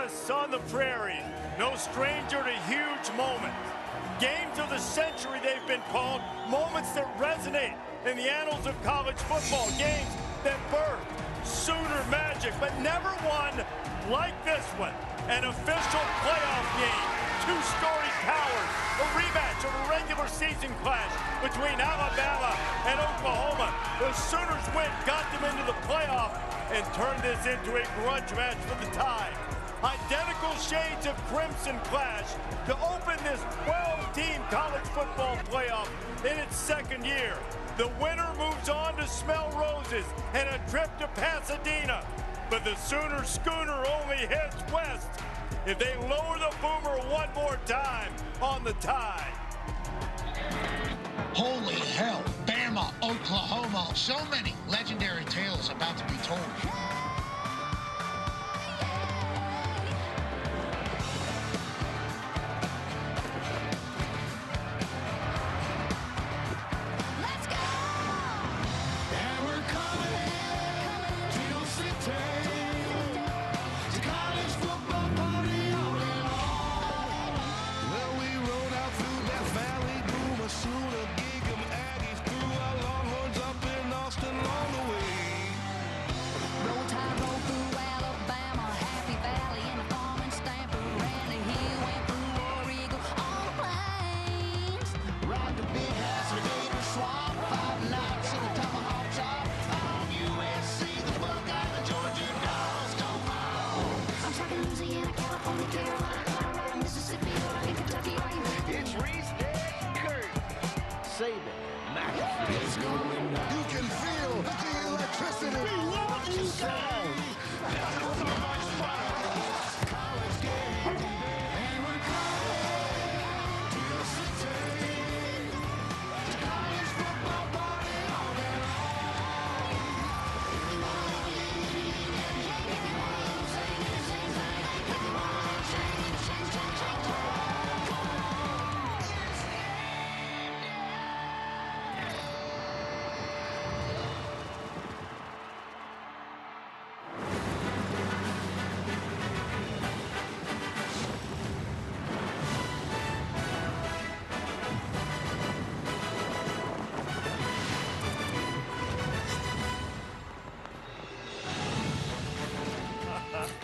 Journalists on the prairie, no stranger to huge moments. Games of the century they've been called, moments that resonate in the annals of college football, games that birthed Sooner magic, but never one like this one. An official playoff game, two-story towers, a rematch of a regular season clash between Alabama and Oklahoma. The Sooners win, got them into the playoff, and turned this into a grudge match for the Tide. Identical shades of crimson clash to open this 12-team college football playoff in its second year. The winner moves on to smell roses and a trip to Pasadena. But the Sooner schooner only heads west if they lower the boomer one more time on the Tide. Holy hell, Bama, Oklahoma. So many legendary tales about to be told. You can feel the electricity. We love you guys.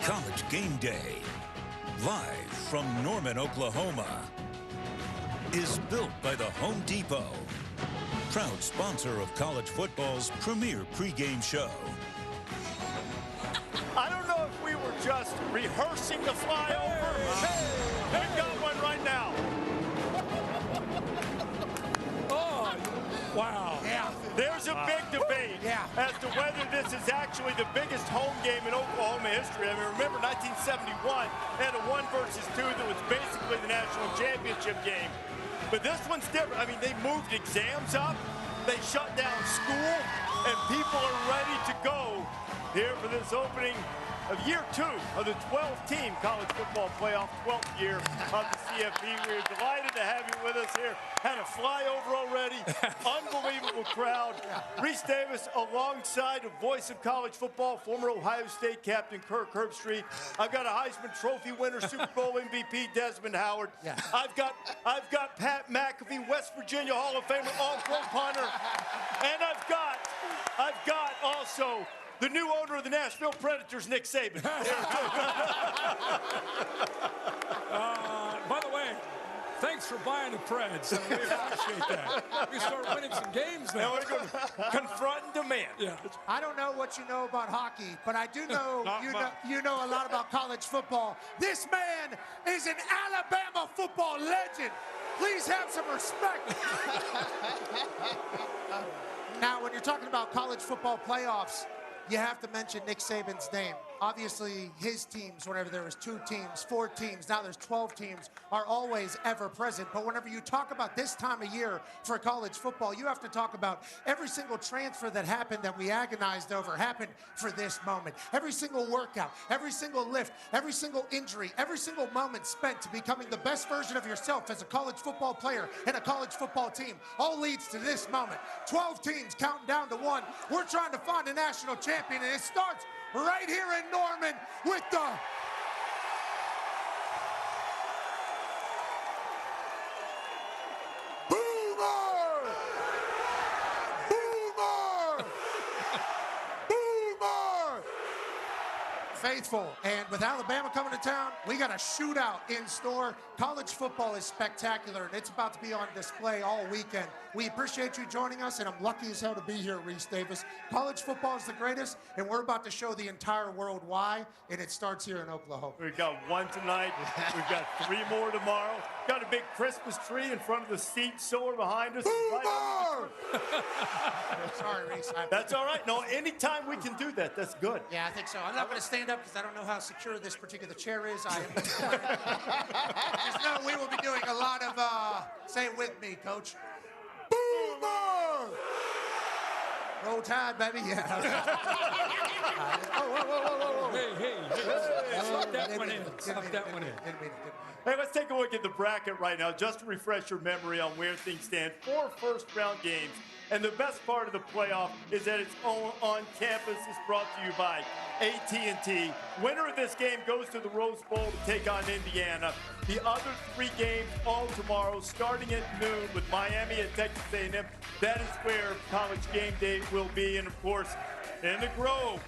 College Game Day, live from Norman, Oklahoma, is built by the Home Depot, proud sponsor of college football's premier pregame show. I don't know if we were just rehearsing the flyover. They've got one right now. Oh, wow. Yeah. There's a big debate as to whether this is actually the biggest home game in Oklahoma history. I mean, remember 1971 had a 1 versus 2 that was basically the national championship game. But this one's different. I mean, they moved exams up, they shut down school, and people are ready to go here for this opening of year 2 of the 12-team college football playoff, 12th year of the CFP. We're delighted to have you with us here. Had a flyover already. Unbelievable crowd. Reese Davis alongside a voice of college football, former Ohio State captain Kirk Herbstreit. I've got a Heisman Trophy winner, Super Bowl MVP Desmond Howard. I've got Pat McAfee, West Virginia Hall of Famer, all-pro punter. And I've got also the new owner of the Nashville Predators, Nick Saban. By the way, thanks for buying the Preds. We appreciate that. We start winning some games now. Confront and demand. Yeah. I don't know what you know about hockey, but I do know you know a lot about college football. This man is an Alabama football legend. Please have some respect. Now, when you're talking about college football playoffs, you have to mention Nick Saban's name. Obviously, his teams, whenever there was 2 teams, 4 teams, now there's 12 teams, are always ever present. But whenever you talk about this time of year for college football, you have to talk about every single transfer that happened that we agonized over happened for this moment. Every single workout, every single lift, every single injury, every single moment spent to becoming the best version of yourself as a college football player and a college football team all leads to this moment. 12 teams counting down to 1. We're trying to find a national champion, and it starts right here in Norman with the faithful. And with Alabama coming to town, we got a shootout in store. College football is spectacular, and it's about to be on display all weekend. We appreciate you joining us, and I'm lucky as hell to be here, Reese Davis. College football is the greatest, and we're about to show the entire world why, and it starts here in Oklahoma. We've got one tonight. We've got 3 more tomorrow. Got a big Christmas tree in front of the seat solar behind us. Sorry, Reese. That's all right. No, anytime we can do that, that's good. Yeah, I think so. I'm not going to stand up because I don't know how secure this particular chair is. Just know we will be doing a lot of, say it with me, Coach. Boomer! Roll Tide, baby. Yeah. Hey. Slap that one in. Slap that one in. Hey, let's take a look at the bracket right now, just to refresh your memory on where things stand. 4 first-round games, and the best part of the playoff is that it's all on campus. It's brought to you by AT&T. Winner of this game goes to the Rose Bowl to take on Indiana. The other 3 games all tomorrow, starting at noon with Miami at Texas A&M. That is where College Game Day will be, and of course, in the Grove.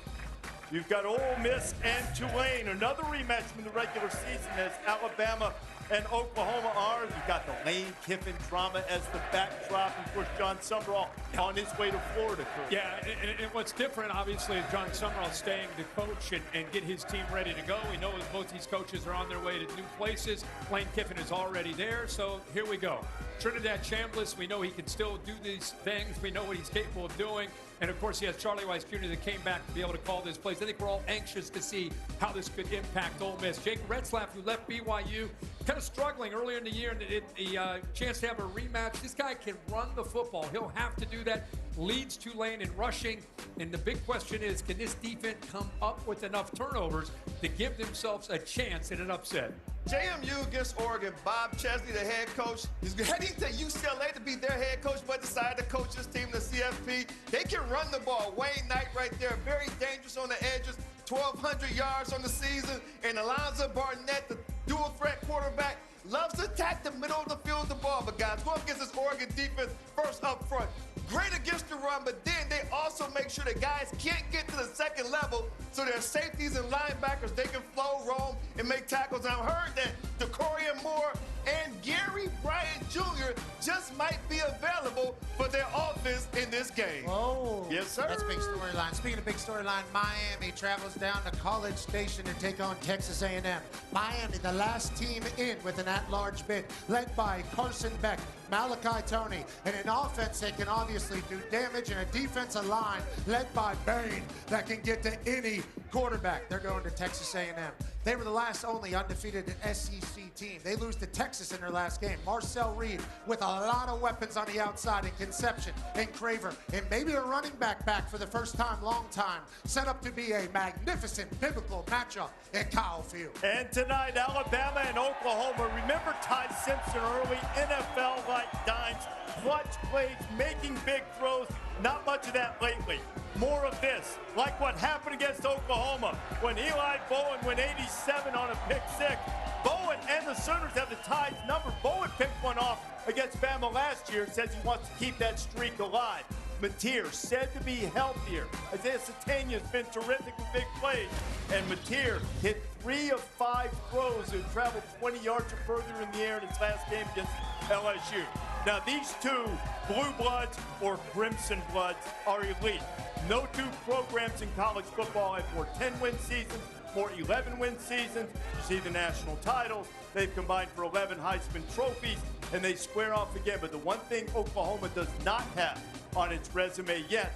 You've got Ole Miss and Tulane, another rematch from the regular season as Alabama and Oklahoma are. You've got the Lane Kiffin drama as the backdrop, and of course John Summerall on his way to Florida. Yeah, and what's different, obviously, is John Summerall staying to coach and get his team ready to go. We know as both these coaches are on their way to new places. Lane Kiffin is already there, so here we go. Trinidad Chambliss, we know he can still do these things. We know what he's capable of doing. And, of course, he has Charlie Weiss Jr. that came back to be able to call this place. I think we're all anxious to see how this could impact Ole Miss. Jake Retzlaff, who left BYU, kind of struggling earlier in the year, and the chance to have a rematch. This guy can run the football. He'll have to do that. Leads Tulane in rushing. And the big question is, can this defense come up with enough turnovers to give themselves a chance at an upset? JMU against Oregon, Bob Chesley, the head coach. He's heading to UCLA to be their head coach, but decided to coach his team, the CFP. They can run the ball. Wayne Knight right there, very dangerous on the edges, 1,200 yards on the season. And Alonzo Barnett, the dual threat quarterback, loves to attack the middle of the field with the ball. But guys, go up against this Oregon defense first up front. Great against the run, but then they also make sure that guys can't get to the second level, so their safeties and linebackers, they can flow, roam, and make tackles. And I've heard that DeCorian Moore and Gary Bryant Jr. just might be available for their offense in this game. Oh, yes, sir. That's big storyline. Speaking of big storyline, Miami travels down to College Station to take on Texas A&M. Miami, the last team in with an at-large bid, led by Carson Beck, Malachi Tony, and an offense that can obviously do damage, and a defensive line led by Bain that can get to any quarterback. They're going to Texas A&M. They were the last only undefeated SEC team. They lose to Texas in their last game. Marcel Reed with a lot of weapons on the outside, and Conception and Craver, and maybe a running back for the first time, long time, set up to be a magnificent biblical matchup at Kyle Field. And tonight, Alabama and Oklahoma. Remember Ty Simpson, early NFL-like dimes, clutch plays, making big throws. Not much of that lately. More of this, like what happened against Oklahoma when Eli Bowen went 87 on a pick six. Bowen and the Sooners have the Tide's number. Bowen picked one off against Bama last year, says he wants to keep that streak alive. Mateer said to be healthier. Isaiah Satania's been terrific with big plays. And Mateer hit 3 of 5 throws and traveled 20 yards or further in the air in his last game against LSU. Now, these two, Blue Bloods or Crimson Bloods, are elite. No 2 programs in college football have more 10-win seasons, more 11-win seasons. You see the national titles. They've combined for 11 Heisman trophies, and they square off again. But the one thing Oklahoma does not have on its resume yet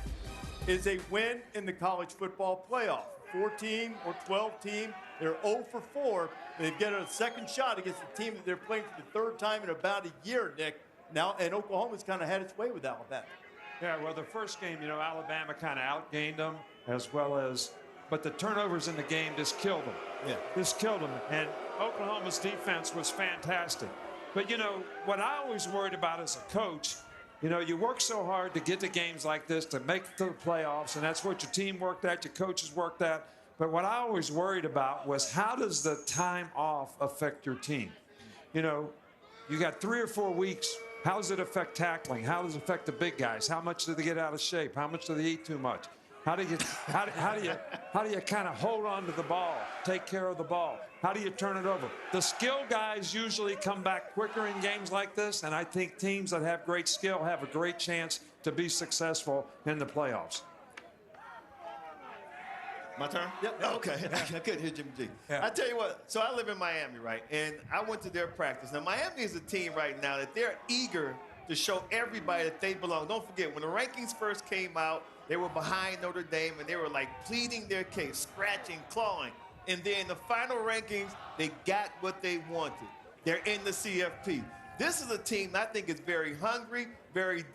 is a win in the college football playoff. 4-team or 12-team, they're 0 for 4. They get a second shot against a team that they're playing for the 3rd time in about a year, Nick. Now, and Oklahoma's kind of had its way with Alabama. Yeah, well, the first game, Alabama kind of outgained them but the turnovers in the game just killed them. Yeah. Just killed them. And Oklahoma's defense was fantastic. But, what I always worried about as a coach, you work so hard to get to games like this, to make it to the playoffs, and that's what your team worked at, your coaches worked at. But what I always worried about was, how does the time off affect your team? You got 3 or 4 weeks. How does it affect tackling? How does it affect the big guys? How much do they get out of shape? How much do they eat too much? How do you kind of hold on to the ball, take care of the ball? How do you turn it over? The skill guys usually come back quicker in games like this, and I think teams that have great skill have a great chance to be successful in the playoffs. My turn? Yep. Okay. I couldn't hear Jimmy G. Yeah. I tell you what, so I live in Miami, right? And I went to their practice. Now, Miami is a team right now that they're eager to show everybody that they belong. Don't forget, when the rankings first came out, they were behind Notre Dame, and they were like pleading their case, scratching, clawing. And then the final rankings, they got what they wanted. They're in the CFP. This is a team I think is very hungry, very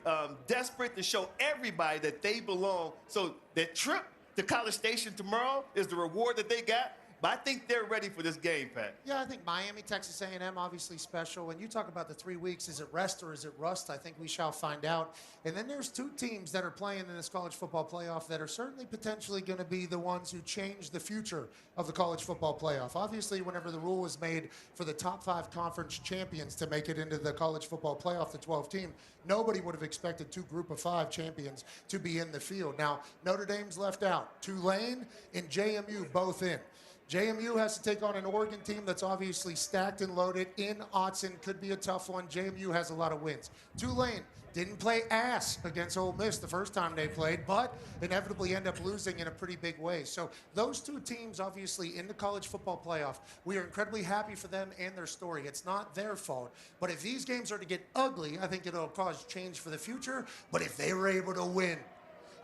desperate to show everybody that they belong. So that trip to College Station tomorrow is the reward that they got. But I think they're ready for this game, Pat. Yeah, I think Miami, Texas A&M, obviously special. When you talk about the 3 weeks, is it rest or is it rust? I think we shall find out. And then there's two teams that are playing in this college football playoff that are certainly potentially going to be the ones who change the future of the college football playoff. Obviously, whenever the rule was made for the top 5 conference champions to make it into the college football playoff, the 12 team, nobody would have expected 2 group of 5 champions to be in the field. Now, Notre Dame's left out. Tulane and JMU both in. JMU has to take on an Oregon team that's obviously stacked and loaded in Autzen. Could be a tough one. JMU has a lot of wins. Tulane didn't play ass against Ole Miss the first time they played, but inevitably end up losing in a pretty big way. So those two teams obviously in the college football playoff, we are incredibly happy for them and their story. It's not their fault. But if these games are to get ugly, I think it'll cause change for the future. But if they were able to win,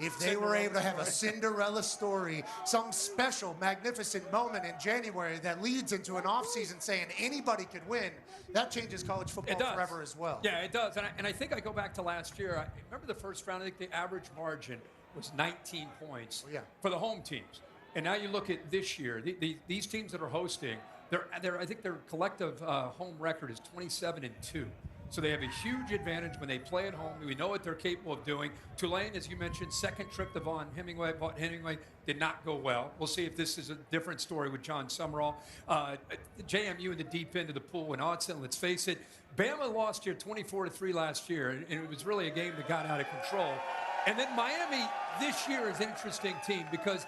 if they were able to have a Cinderella story, some special, magnificent moment in January that leads into an offseason saying anybody could win, that changes college football forever as well. Yeah, it does. And I think I go back to last year. I remember the first round, I think the average margin was 19 points for the home teams. And now you look at this year, these teams that are hosting, I think their collective home record is 27-2. So they have a huge advantage when they play at home. We know what they're capable of doing. Tulane, as you mentioned, second trip to Vaught Hemingway. Vaught Hemingway did not go well. We'll see if this is a different story with John Summerall. JMU in the deep end of the pool in Autzen. Let's face it, Bama lost here 24-3 last year, and it was really a game that got out of control. And then Miami this year is an interesting team because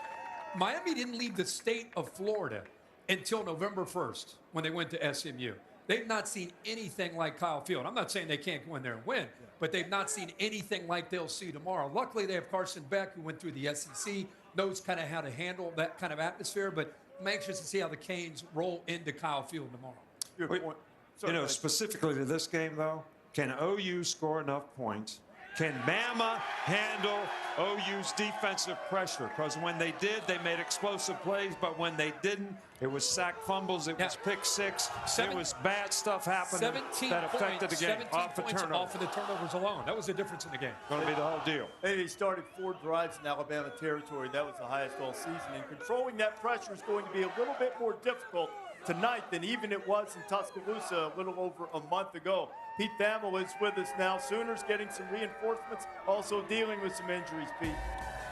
Miami didn't leave the state of Florida until November 1st when they went to SMU. They've not seen anything like Kyle Field. I'm not saying they can't go in there and win, but they've not seen anything like they'll see tomorrow. Luckily, they have Carson Beck, who went through the SEC, knows kind of how to handle that kind of atmosphere, but I'm anxious to see how the Canes roll into Kyle Field tomorrow. Good point. Sorry, Specifically to this game, though, can OU score enough points? Can Bama handle OU's defensive pressure? Because when they did, they made explosive plays, but when they didn't, it was sack fumbles, it was pick six, it was bad stuff happening that affected the game. 17 points off of the turnovers alone. That was the difference in the game. Going to be the whole deal. They started 4 drives in Alabama territory. That was the highest all season. And controlling that pressure is going to be a little bit more difficult tonight than even it was in Tuscaloosa a little over a month ago. Pete Thamel is with us now. Sooners getting some reinforcements, also dealing with some injuries, Pete.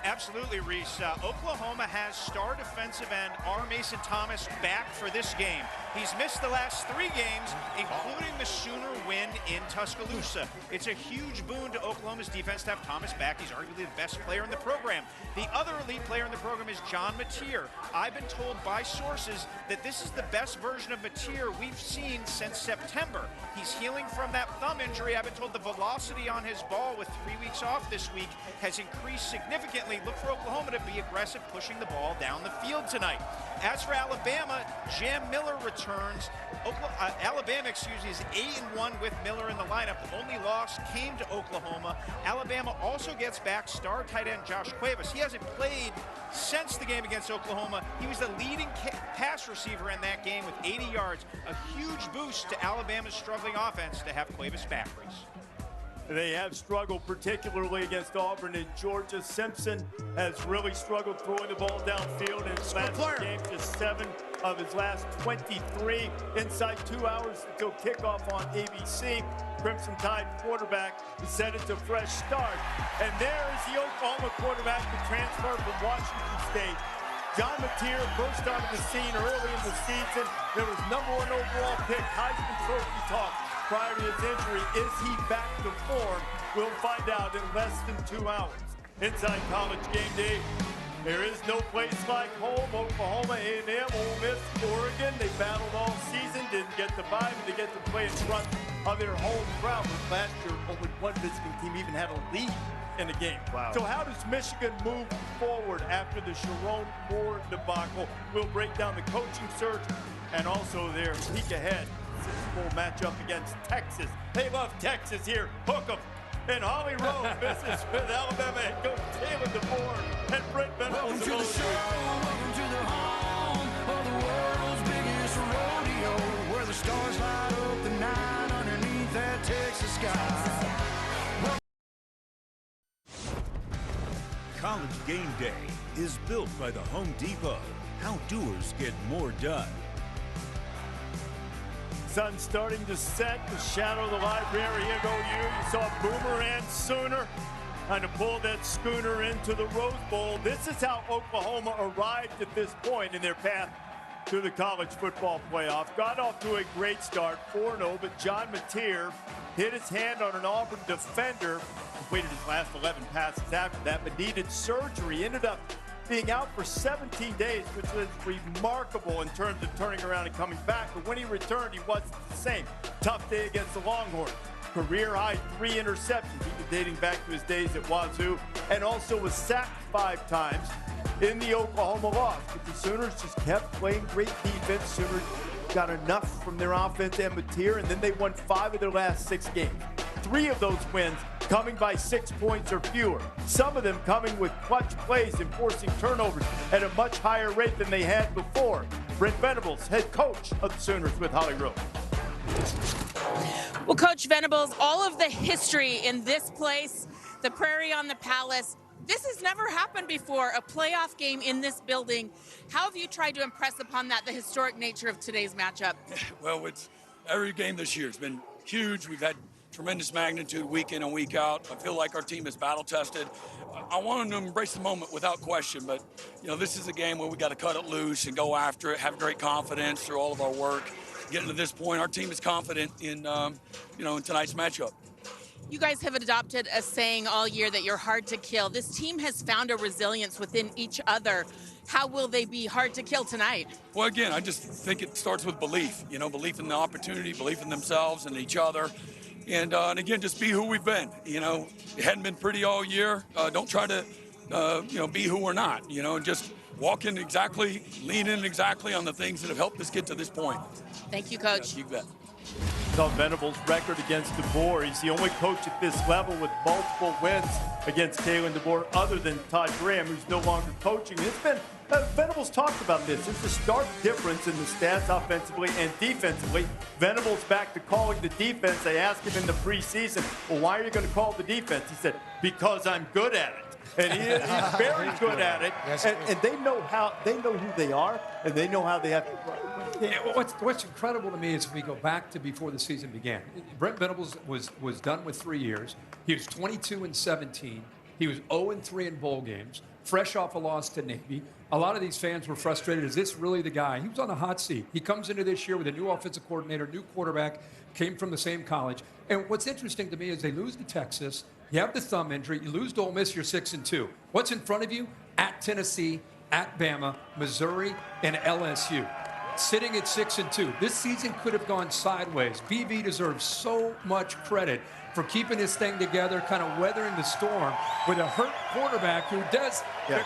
Absolutely, Reese. Oklahoma has star defensive end R. Mason Thomas back for this game. He's missed the last 3 games, including the Sooner win in Tuscaloosa. It's a huge boon to Oklahoma's defense to have Thomas back. He's arguably the best player in the program. The other elite player in the program is John Mateer. I've been told by sources that this is the best version of Mateer we've seen since September. He's healing from that thumb injury. I've been told the velocity on his ball with 3 weeks off this week has increased significantly. Look for Oklahoma to be aggressive, pushing the ball down the field tonight. As for Alabama, Jam Miller returns. Alabama, is 8-1 with Miller in the lineup. The only loss came to Oklahoma. Alabama also gets back star tight end Josh Cuevas. He hasn't played since the game against Oklahoma. He was the leading pass receiver in that game with 80 yards. A huge boost to Alabama's struggling offense to have Cuevas back, Reese. They have struggled, particularly against Auburn and Georgia. Simpson has really struggled throwing the ball downfield in his last game, just 7 of his last 23. Inside 2 hours until kickoff on ABC. Crimson Tide quarterback is headed to fresh start. And there is the Oklahoma quarterback to transfer from Washington State. John Mateer burst onto the scene early in the season. There was #1 overall pick, Heisman Trophy talk prior to his injury. Is he back to form? We'll find out in less than 2 hours. inside College Game Day. There is no place like home. Oklahoma, A&M, Ole Miss, Oregon. They battled all season, didn't get the bye, but they get to play in front of their home crowd. Last year, only one visiting team even had a lead in the game. Wow. So how does Michigan move forward after the Sharon Moore debacle? We'll break down the coaching search and also their peek ahead Super Bowl matchup against Texas. They love Texas here. Hook 'em. And Holly Rowe misses with Alabama head coach Taylor DeBoer and Brent Venables. Welcome to the show, welcome to the home of the world's biggest rodeo, where the stars light up the night underneath that Texas sky. College Game Day is built by the Home Depot. How doers get more done. Sun starting to set, the shadow of the library. Here go you saw Boomer and Sooner trying to pull that schooner into the Rose Bowl. This is how Oklahoma arrived at this point in their path to the college football playoff. Got off to a great start, 4-0, but John Mateer hit his hand on an Auburn defender, completed his last 11 passes after that, but needed surgery, ended up being out for 17 days, which was remarkable in terms of turning around and coming back. But when he returned, he wasn't the same. Tough day against the Longhorns. Career high 3 interceptions, even dating back to his days at Wazoo, and also was sacked 5 times in the Oklahoma loss. But the Sooners just kept playing great defense. Sooners got enough from their offense and Mateer, and then they won 5 of their last 6 games. 3 of those wins coming by 6 points or fewer. Some of them coming with clutch plays and forcing turnovers at a much higher rate than they had before. Brent Venables, head coach of the Sooners with Holly Rowe. Well, Coach Venables, all of the history in this place, the Prairie on the Palace, this has never happened before, a playoff game in this building. How have you tried to impress upon that, the historic nature of today's matchup? Well, it's every game this year has been huge. We've had tremendous magnitude week in and week out. I feel like our team is battle tested. I want them to embrace the moment without question, but this is a game where we got to cut it loose and go after it, have great confidence through all of our work. Getting to this point, our team is confident in in tonight's matchup. You guys have adopted a saying all year that you're hard to kill. This team has found a resilience within each other. How will they be hard to kill tonight? Well, again, I just think it starts with belief. Belief in the opportunity, belief in themselves and each other. And again, just be who we've been. It hadn't been pretty all year. Don't try to, be who we're not. Just walk in exactly, lean in exactly on the things that have helped us get to this point. Thank you, Coach. You bet. Saw Venables' record against DeBoer. He's the only coach at this level with multiple wins against Kalen DeBoer other than Todd Graham, who's no longer coaching. It's been, Venables talked about this. It's a stark difference in the stats offensively and defensively. Venables back to calling the defense. They asked him in the preseason, well, why are you going to call the defense? He said, because I'm good at it. And he's very good at it. And they know who they are, and they know how they have to play. Yeah, what's incredible to me is if we go back to before the season began. Brent Venables was done with 3 years. He was 22-17. He was 0-3 in bowl games, fresh off a loss to Navy. A lot of these fans were frustrated. Is this really the guy? He was on the hot seat. He comes into this year with a new offensive coordinator, new quarterback, came from the same college. And what's interesting to me is they lose to Texas. You have the thumb injury. You lose to Ole Miss, you're 6-2. What's in front of you? At Tennessee, at Bama, Missouri, and LSU. Sitting at 6-2. This season could have gone sideways. BV deserves so much credit for keeping this thing together, kind of weathering the storm with a hurt quarterback who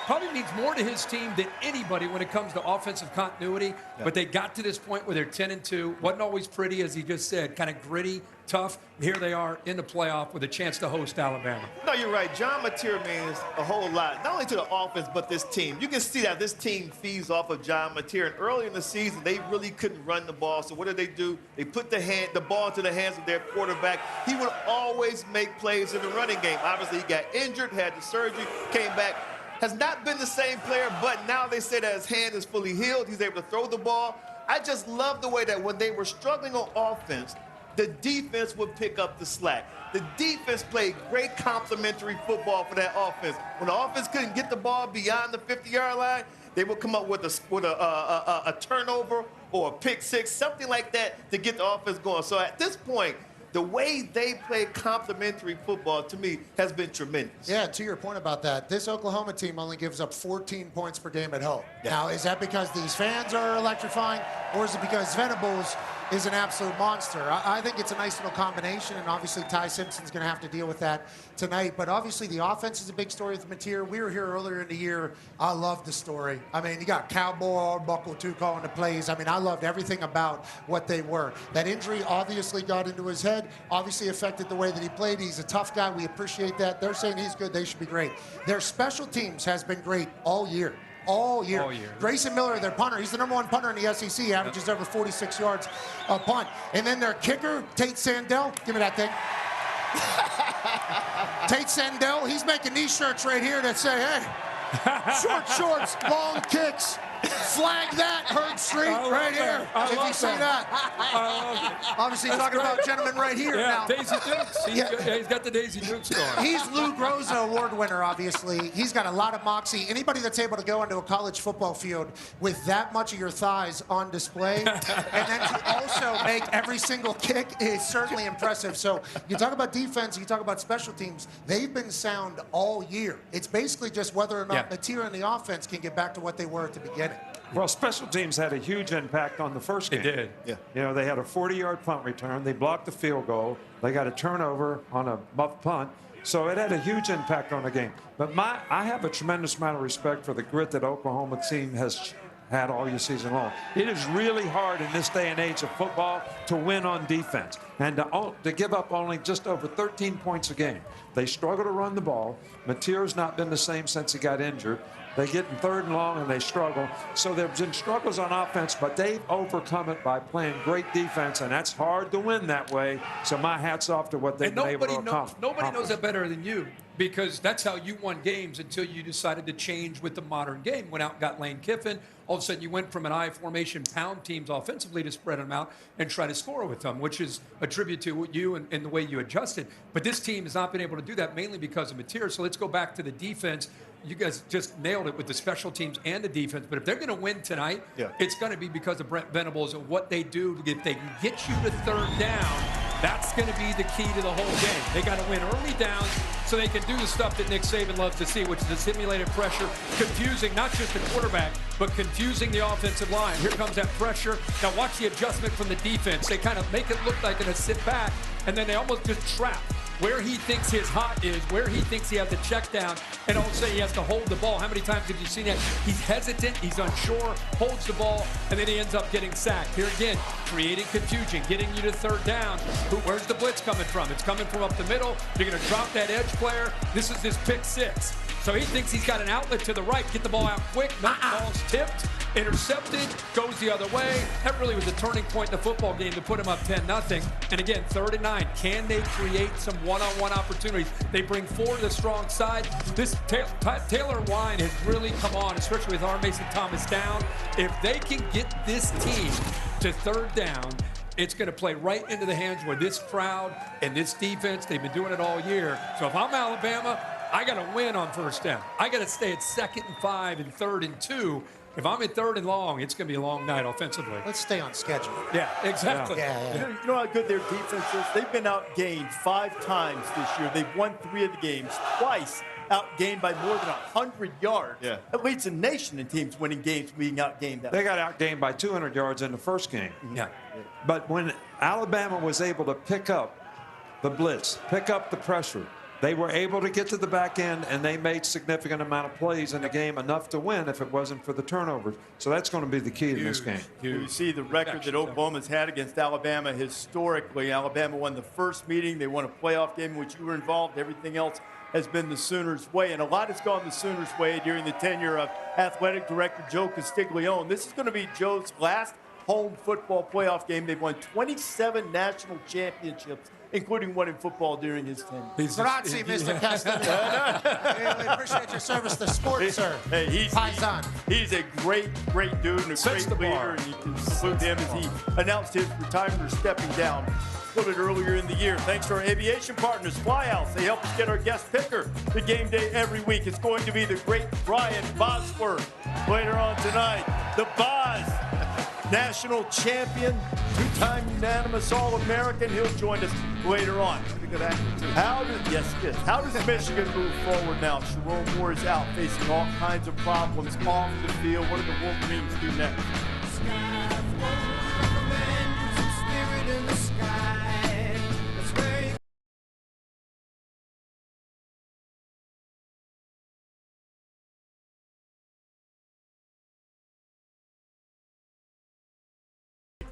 probably means more to his team than anybody when it comes to offensive continuity. Yeah. But they got to this point where they're 10-2. Wasn't always pretty, as he just said, kind of gritty, tough. Here they are in the playoff with a chance to host Alabama. No, you're right. John Mateer means a whole lot, not only to the offense, but this team. You can see that this team feeds off of John Mateer. And early in the season, they really couldn't run the ball. So what did they do? They put the ball into the hands of their quarterback. He would always make plays in the running game. Obviously, he got injured, had the surgery, came back. Has not been the same player, but now they say that his hand is fully healed. He's able to throw the ball. I just love the way that when they were struggling on offense, the defense would pick up the slack. The defense played great complementary football for that offense. When the offense couldn't get the ball beyond the 50-yard line, they would come up with a turnover or a pick six, something like that to get the offense going. So at this point, the way they play complementary football, to me, has been tremendous. Yeah, to your point about that, this Oklahoma team only gives up 14 points per game at home. Now, is that because these fans are electrifying, or is it because Venables is an absolute monster? I think it's a nice little combination, and obviously Ty Simpson's going to have to deal with that tonight. But obviously the offense is a big story with Mateer. We were here earlier in the year. I loved the story. I mean, you got Cowboy Arbuckle, too, calling the plays. I mean, I loved everything about what they were. That injury obviously got into his head, obviously affected the way that he played. He's a tough guy. We appreciate that. They're saying he's good. They should be great. Their special teams has been great all year. All year. Grayson Miller, their punter, he's the #1 punter in the SEC, averages over 46 yards a punt. And then their kicker, Tate Sandell, give me that thing. Tate Sandell, he's making these shirts right here that say, hey, short shorts, long kicks. Flag that, Herd Street, right here. If you see that. Obviously, talking about gentlemen right here now. Daisy Dukes. He's got the Daisy Dukes going. He's Lou Groza Award winner, obviously. He's got a lot of moxie. Anybody that's able to go into a college football field with that much of your thighs on display and then to also make every single kick is certainly impressive. So you talk about defense, you talk about special teams. They've been sound all year. It's basically just whether or not Mateer and the offense can get back to what they were at the beginning. Well, special teams had a huge impact on the first game. They did. Yeah. You know, they had a 40-yard punt return. They blocked the field goal. They got a turnover on a muff punt. So it had a huge impact on the game. But I have a tremendous amount of respect for the grit that Oklahoma team has had all year season long. It is really hard in this day and age of football to win on defense and to give up only just over 13 points a game. They struggle to run the ball. Mateer's not been the same since he got injured. They get in 3rd and long and they struggle. So there's been struggles on offense, but they've overcome it by playing great defense, and that's hard to win that way. So my hat's off to what they've been able to accomplish. Nobody knows that better than you, because that's how you won games until you decided to change with the modern game. Went out and got Lane Kiffin. All of a sudden you went from an I formation pound teams offensively to spread them out and try to score with them, which is a tribute to you and the way you adjusted. But this team has not been able to do that, mainly because of Mateer. So let's go back to the defense. You guys just nailed it with the special teams and the defense. But if they're going to win tonight, it's going to be because of Brent Venables and what they do. If they can get you to 3rd down, that's going to be the key to the whole game. They got to win early downs so they can do the stuff that Nick Saban loves to see, which is the simulated pressure, confusing not just the quarterback, but confusing the offensive line. Here comes that pressure. Now watch the adjustment from the defense. They kind of make it look like they're going to sit back, and then they almost just trap where he thinks his hot is, where he thinks he has the check down, and all of a sudden he has to hold the ball. How many times have you seen that? He's hesitant, he's unsure, holds the ball, and then he ends up getting sacked. Here again, creating confusion, getting you to 3rd down. Where's the blitz coming from? It's coming from up the middle. You're going to drop that edge player. This is his pick 6. So he thinks he's got an outlet to the right. Get the ball out quick. The ball's tipped, intercepted, goes the other way. That really was a turning point in the football game to put him up 10-0. And again, 3rd and 9. Can they create some one-on-one opportunities? They bring 4 to the strong side. This Taylor Wine has really come on, especially with R. Mason Thomas down. If they can get this team to 3rd down, it's going to play right into the hands where this crowd and this defense, they've been doing it all year. So if I'm Alabama, I got to win on 1st down. I got to stay at 2nd and 5 and 3rd and 2. If I'm at 3rd and long, it's going to be a long night offensively. Let's stay on schedule. Yeah, exactly. Yeah. You know how good their defense is? They've been outgained 5 times this year. They've won 3 of the games, twice outgained by more than 100 yards. Yeah. That leads the nation in teams winning games being outgained. They got outgained by 200 yards in the first game. Yeah. But when Alabama was able to pick up the blitz, pick up the pressure, they were able to get to the back end, and they made significant amount of plays in the game, enough to win if it wasn't for the turnovers. So that's going to be the key to this game. You see the record that Oklahoma's had against Alabama historically. Alabama won the first meeting. They won a playoff game in which you were involved. Everything else has been the Sooners' way, and a lot has gone the Sooners' way during the tenure of athletic director Joe Castiglione. This is going to be Joe's last home football playoff game. They've won 27 national championships, including one in football during his tenure. Grazie, Mr. Castiglione. We appreciate your service to sports, sir. Hey, he's a great dude and a Sets great the leader, bar. and you can salute him as he announced his retirement or stepping down a little bit earlier in the year. Thanks to our aviation partners, Flyhouse. They help us get our guest picker the game day every week. It's going to be the great Brian Bosworth later on tonight. The Boz. national champion, two-time unanimous All-American. He'll join us later on. Pretty good actor, too. How does Michigan move forward now? Sherrone Moore is out facing all kinds of problems off the field. What do the Wolverines do next?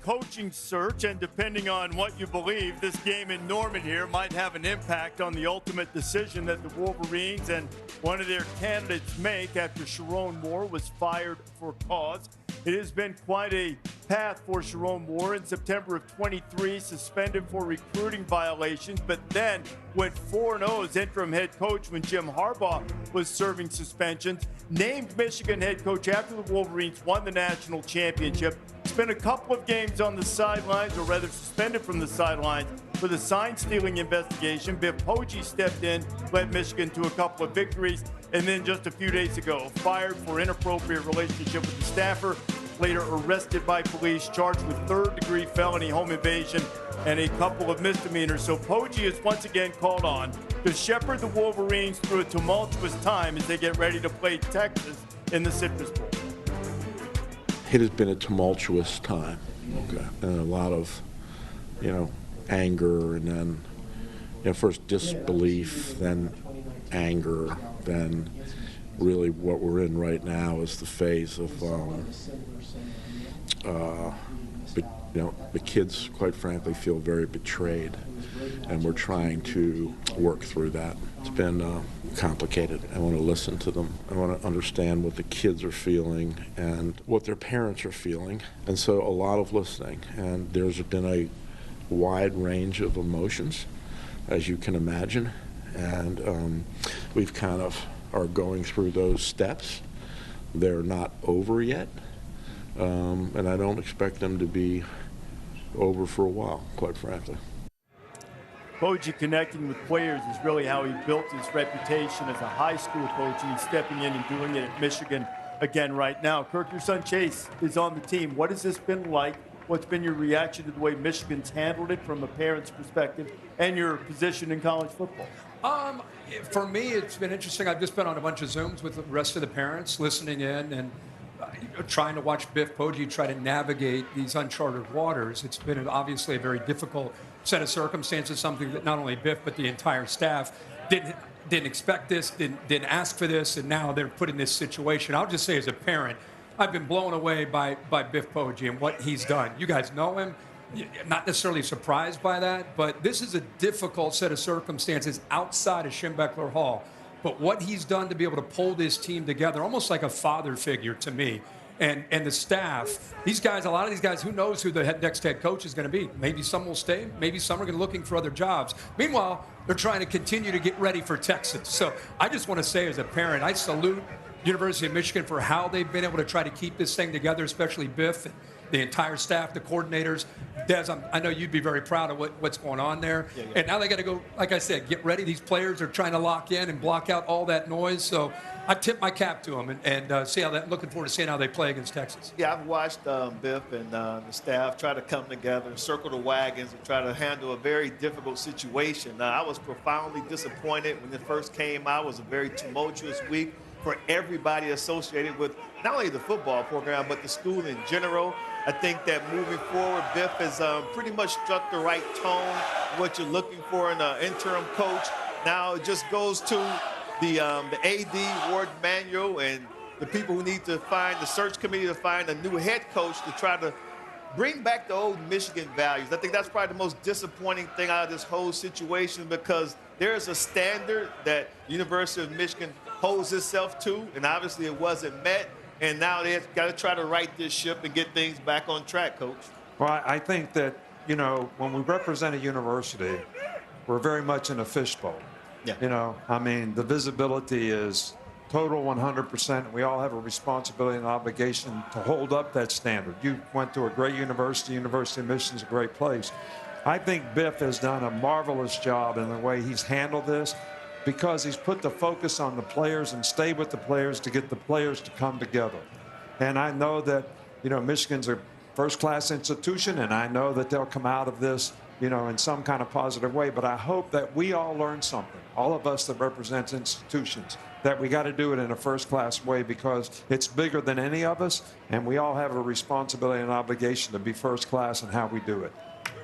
Coaching search, and depending on what you believe, this game in Norman here might have an impact on the ultimate decision that the Wolverines and one of their candidates make after Sherrone Moore was fired for cause. It has been quite a path for Sherrone Moore. In September of 23, suspended for recruiting violations, but then went 4-0 as interim head coach when Jim Harbaugh was serving suspensions. Named Michigan head coach after the Wolverines won the national championship. Spent a couple of games on the sidelines, or rather suspended from the sidelines, for the sign-stealing investigation. Biff Poggi stepped in, led Michigan to a couple of victories, and then just a few days ago, fired for inappropriate relationship with the staffer, later arrested by police, charged with third-degree felony home invasion and a couple of misdemeanors. So Poggi is once again called on to shepherd the Wolverines through a tumultuous time as they get ready to play Texas in the Citrus Bowl. It has been a tumultuous time, and a lot of, anger, and then, first disbelief, then anger, then really what we're in right now is the phase of, the kids, quite frankly, feel very betrayed, and we're trying to work through that. It's been complicated. I want to listen to them. I want to understand what the kids are feeling and what their parents are feeling. And so a lot of listening. And there's been a wide range of emotions, as you can imagine. And we've kind of are going through those steps. They're not over yet. And I don't expect them to be over for a while, quite frankly. Poggi connecting with players is really how he built his reputation as a high school coach, and he's stepping in and doing it at Michigan again right now. Kirk, your son Chase is on the team. What has this been like? What's been your reaction to the way Michigan's handled it from a parent's perspective and your position in college football? For me, it's been interesting. I've just been on a bunch of Zooms with the rest of the parents, listening in and trying to watch Biff Poggi try to navigate these uncharted waters. It's been obviously a very difficult set of circumstances, something that not only Biff but the entire staff didn't expect this, didn't ask for this, and now they're put in this situation. I'll just say as a parent, I've been blown away by Biff Poggi and what he's done. You guys know him. Not necessarily surprised by that, but this is a difficult set of circumstances outside of Schembechler Hall. But what he's done to be able to pull this team together, almost like a father figure to me, and the staff, these guys, a lot of these guys, who knows who the next head coach is going to be? Maybe some will stay. Maybe some are going to be looking for other jobs. Meanwhile, they're trying to continue to get ready for Texas. So I just want to say as a parent, I salute University of Michigan for how they've been able to try to keep this thing together, especially Biff and the entire staff, the coordinators. Des, I know you'd be very proud of what's going on there. Yeah. And now they got to go, like I said, get ready. These players are trying to lock in and block out all that noise. So I tip my cap to them and see how that. Looking forward to seeing how they play against Texas. Yeah, I've watched Biff and the staff try to come together, circle the wagons, and try to handle a very difficult situation. I was profoundly disappointed when it first came out. It was a very tumultuous week for everybody associated with not only the football program, but the school in general. I think that moving forward, Biff has pretty much struck the right tone, what you're looking for in an interim coach. Now it just goes to the AD, Ward Manuel, and the people who need to find the search committee to find a new head coach to try to bring back the old Michigan values. I think that's probably the most disappointing thing out of this whole situation, because there's a standard that University of Michigan holds itself to, and obviously it wasn't met. And now they've got to try to right this ship and get things back on track, Coach. Well, I think that, when we represent a university, we're very much in a fishbowl. Yeah. The visibility is total 100%. We all have a responsibility and obligation to hold up that standard. You went to a great university. University of Michigan's a great place. I think Biff has done a marvelous job in the way he's handled this, because he's put the focus on the players and stayed with the players to get the players to come together. And I know that, Michigan's a first-class institution, and I know that they'll come out of this, you know, in some kind of positive way. But I hope that we all learn something, all of us that represent institutions, that we got to do it in a first-class way because it's bigger than any of us, and we all have a responsibility and obligation to be first-class in how we do it.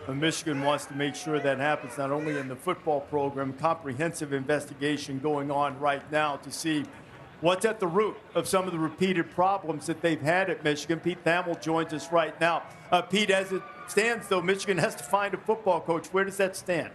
Michigan wants to make sure that happens not only in the football program, comprehensive investigation going on right now to see what's at the root of some of the repeated problems that they've had at Michigan. Pete Thamel joins us right now. Pete, as it stands, though, Michigan has to find a football coach. Where does that stand?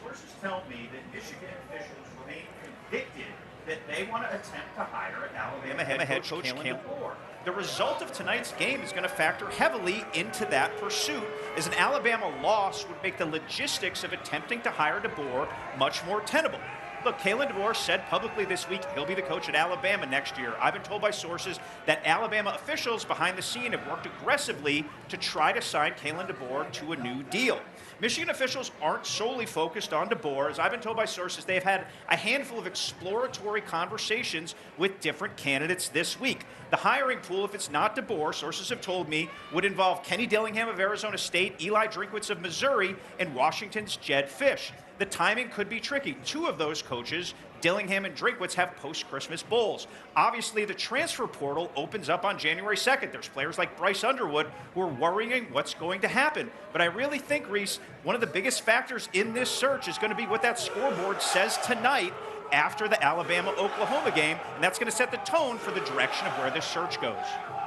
Sources tell me that Michigan officials remain convicted that they want to attempt to hire Alabama head coach Kalen DeBoer. The result of tonight's game is going to factor heavily into that pursuit, as an Alabama loss would make the logistics of attempting to hire DeBoer much more tenable. Look, Kalen DeBoer said publicly this week he'll be the coach at Alabama next year. I've been told by sources that Alabama officials behind the scene have worked aggressively to try to sign Kalen DeBoer to a new deal. Michigan officials aren't solely focused on DeBoer. As I've been told by sources, they have had a handful of exploratory conversations with different candidates this week. The hiring pool, if it's not DeBoer, sources have told me, would involve Kenny Dillingham of Arizona State, Eli Drinkwitz of Missouri, and Washington's Jed Fish. The timing could be tricky. Two of those coaches, Dillingham and Drinkwitz, have post-Christmas bowls. Obviously, the transfer portal opens up on January 2nd. There's players like Bryce Underwood who are worrying what's going to happen. But I really think, Reese, one of the biggest factors in this search is going to be what that scoreboard says tonight after the Alabama-Oklahoma game, and that's going to set the tone for the direction of where this search goes.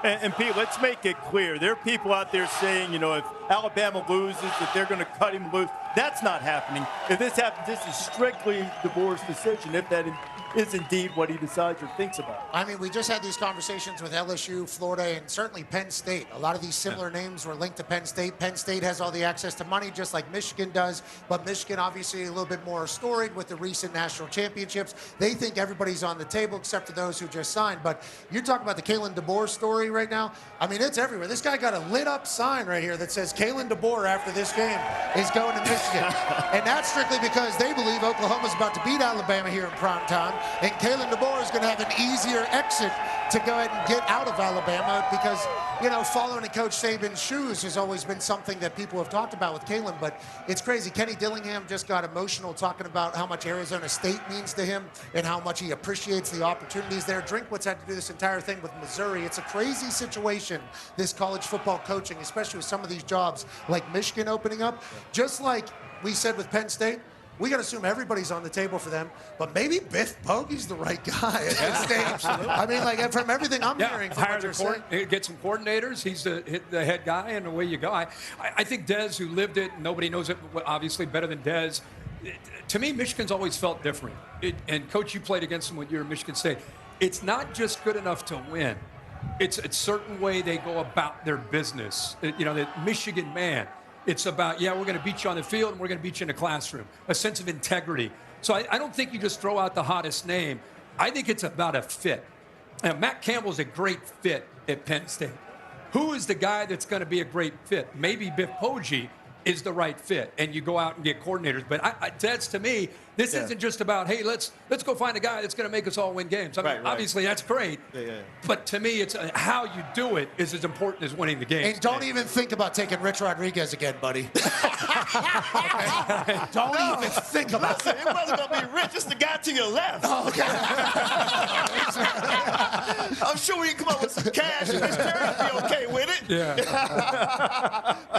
And Pete, let's make it clear. There are people out there saying, you know, if Alabama loses, that they're going to cut him loose. That's not happening. If this happens, this is strictly DeBoer's decision, if that is indeed what he decides or thinks about. I mean, we just had these conversations with LSU, Florida, and certainly Penn State. A lot of these similar names were linked to Penn State. Penn State has all the access to money, just like Michigan does. But Michigan, obviously, a little bit more storied with the recent national championships. They think everybody's on the table except for those who just signed. But you're talking about the Kalen DeBoer story right now. I mean, it's everywhere. This guy got a lit-up sign right here that says Kalen DeBoer after this game is going to Michigan. And that's strictly because they believe Oklahoma's about to beat Alabama here in prime time. And Kalen DeBoer is going to have an easier exit to go ahead and get out of Alabama because, you know, following in Coach Saban's shoes has always been something that people have talked about with Kalen. But it's crazy. Kenny Dillingham just got emotional talking about how much Arizona State means to him and how much he appreciates the opportunities there. Drinkwitz had to do this entire thing with Missouri. It's a crazy situation, this college football coaching, especially with some of these jobs like Michigan opening up. Just like we said with Penn State, we got to assume everybody's on the table for them, but maybe Biff Pogge's the right guy at this stage. I mean, like, from everything I'm hearing from what you're saying. Get some coordinators. He's the head guy, and away you go. I think Dez, who lived it, nobody knows it obviously better than Dez. To me, Michigan's always felt different. And, Coach, you played against them when you were at Michigan State. It's not just good enough to win. It's a certain way they go about their business. You know, the Michigan man. It's about, yeah, we're going to beat you on the field and we're going to beat you in the classroom. A sense of integrity. So I don't think you just throw out the hottest name. I think it's about a fit. Now, Matt Campbell's a great fit at Penn State. Who is the guy that's going to be a great fit? Maybe Biff Pogge is the right fit, and you go out and get coordinators. But that's, to me, this isn't just about, hey, let's go find a guy that's going to make us all win games. I mean, obviously, that's great. But to me, it's how you do it is as important as winning the game. And don't even think about taking Rich Rodriguez again, buddy. Don't even think about it. It wasn't going to be Rich. It's the guy to your left. Oh, okay. I'm sure we can come up with some cash and Rich Terry will be okay with it. Yeah.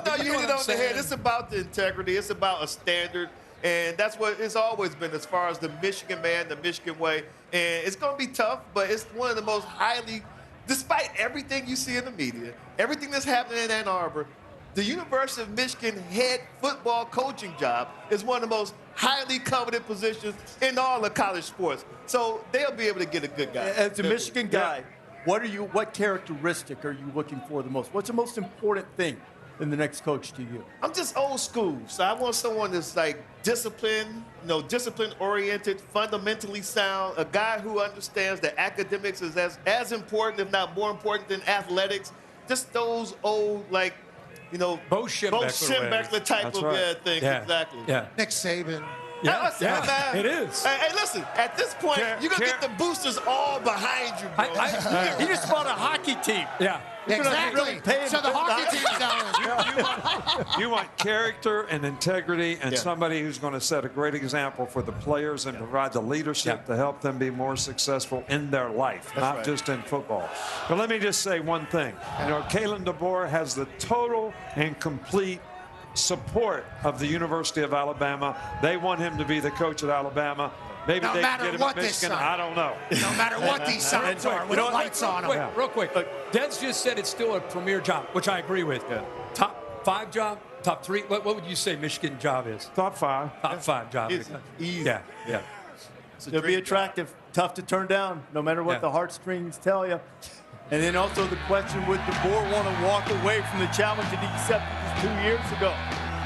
No, you hit it on the head. It's about the integrity. It's about a standard. And that's what it's always been as far as the Michigan man, the Michigan way. And it's going to be tough, but it's one of the most highly, despite everything you see in the media, everything that's happening in Ann Arbor, the University of Michigan head football coaching job is one of the most highly coveted positions in all of college sports. So they'll be able to get a good guy. As a Michigan guy, what characteristic are you looking for the most? What's the most important thing in the next coach to you? I'm just old school, so I want someone that's like disciplined, discipline-oriented, fundamentally sound, a guy who understands that academics is as important, if not more important, than athletics. Just those old, Bo Schembechler type of things. Yeah. Exactly. Yeah. Nick Saban. Yeah, Listen, man. it is. Hey, listen, at this point, you're going to get the boosters all behind you, bro. He just bought a hockey team. Yeah. Exactly. So the hockey team's down. You want character and integrity and somebody who's going to set a great example for the players and provide the leadership to help them be more successful in their life, not just in football. But let me just say one thing. You know, Kalen DeBoer has the total and complete support of the University of Alabama. They want him to be the coach at Alabama. Maybe No they matter can get him what at they Michigan. sign. I don't know. No matter what these signs are, with the lights on them. Real quick. Dez just said it's still a premier job, which I agree with. Top 5 job, top 3. What would you say Michigan job is? Top 5. Top 5 job. Easy. Yeah. It'll be attractive, tough to turn down, no matter what the heartstrings tell you. And then also the question, would DeBoer want to walk away from the challenge that he accepted just 2 years ago?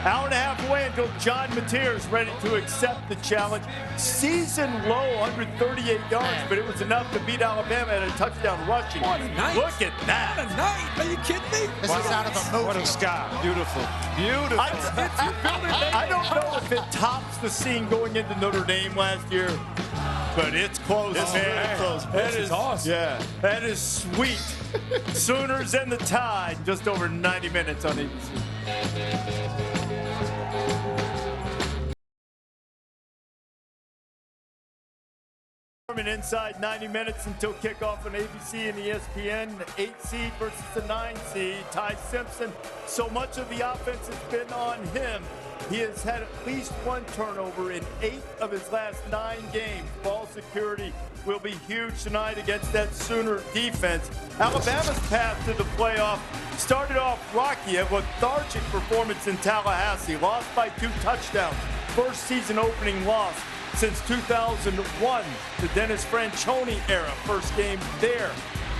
Hour and a half away until John Mateer is ready to accept the challenge. Season low, 138 yards, but it was enough to beat Alabama at a touchdown rushing. What a night. Look at that. What a night. Are you kidding me? This is out of a movie. What a sky. Beautiful. Beautiful. I don't know if it tops the scene going into Notre Dame last year, but it's close, man. Really close. That This is awesome. Yeah, that is sweet. Sooners and the Tide, just over 90 minutes on ABC. Inside 90 minutes until kickoff on ABC and ESPN. The 8 seed versus the 9 seed. Ty Simpson, so much of the offense has been on him. He has had at least 1 turnover in 8 of his last 9 games. Ball security will be huge tonight against that Sooner defense. Alabama's path to the playoff started off rocky, a lethargic performance in Tallahassee. Lost by 2 touchdowns. First season opening loss since 2001, the Dennis Franchione era, first game there.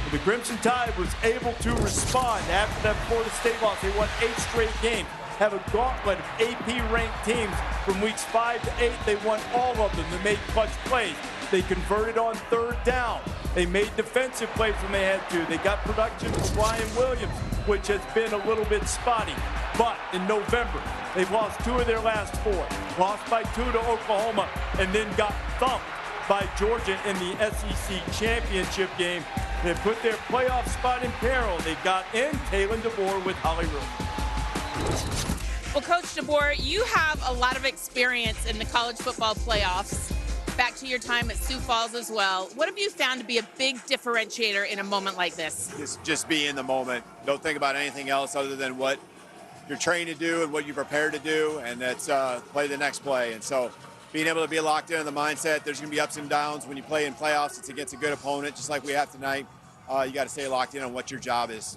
But the Crimson Tide was able to respond after that Florida State loss. They won 8 straight games, have a gauntlet of AP-ranked teams from weeks 5 to 8. They won all of them. They made clutch plays. They converted on 3rd down. They made defensive plays when they had to. They got production from Ryan Williams, which has been a little bit spotty. But in November, they've lost 2 of their last 4. Lost by 2 to Oklahoma, and then got thumped by Georgia in the SEC championship game. They put their playoff spot in peril. They got in Kalen DeBoer with Holly Rowe. Well, Coach DeBoer, you have a lot of experience in the college football playoffs. Back to your time at Sioux Falls as well. What have you found to be a big differentiator in a moment like this? Just be in the moment. Don't think about anything else other than what you're trained to do and what you're prepared to do, and that's play the next play. And so being able to be locked in on the mindset, there's going to be ups and downs when you play in playoffs. It's against a good opponent, just like we have tonight. You got to stay locked in on what your job is.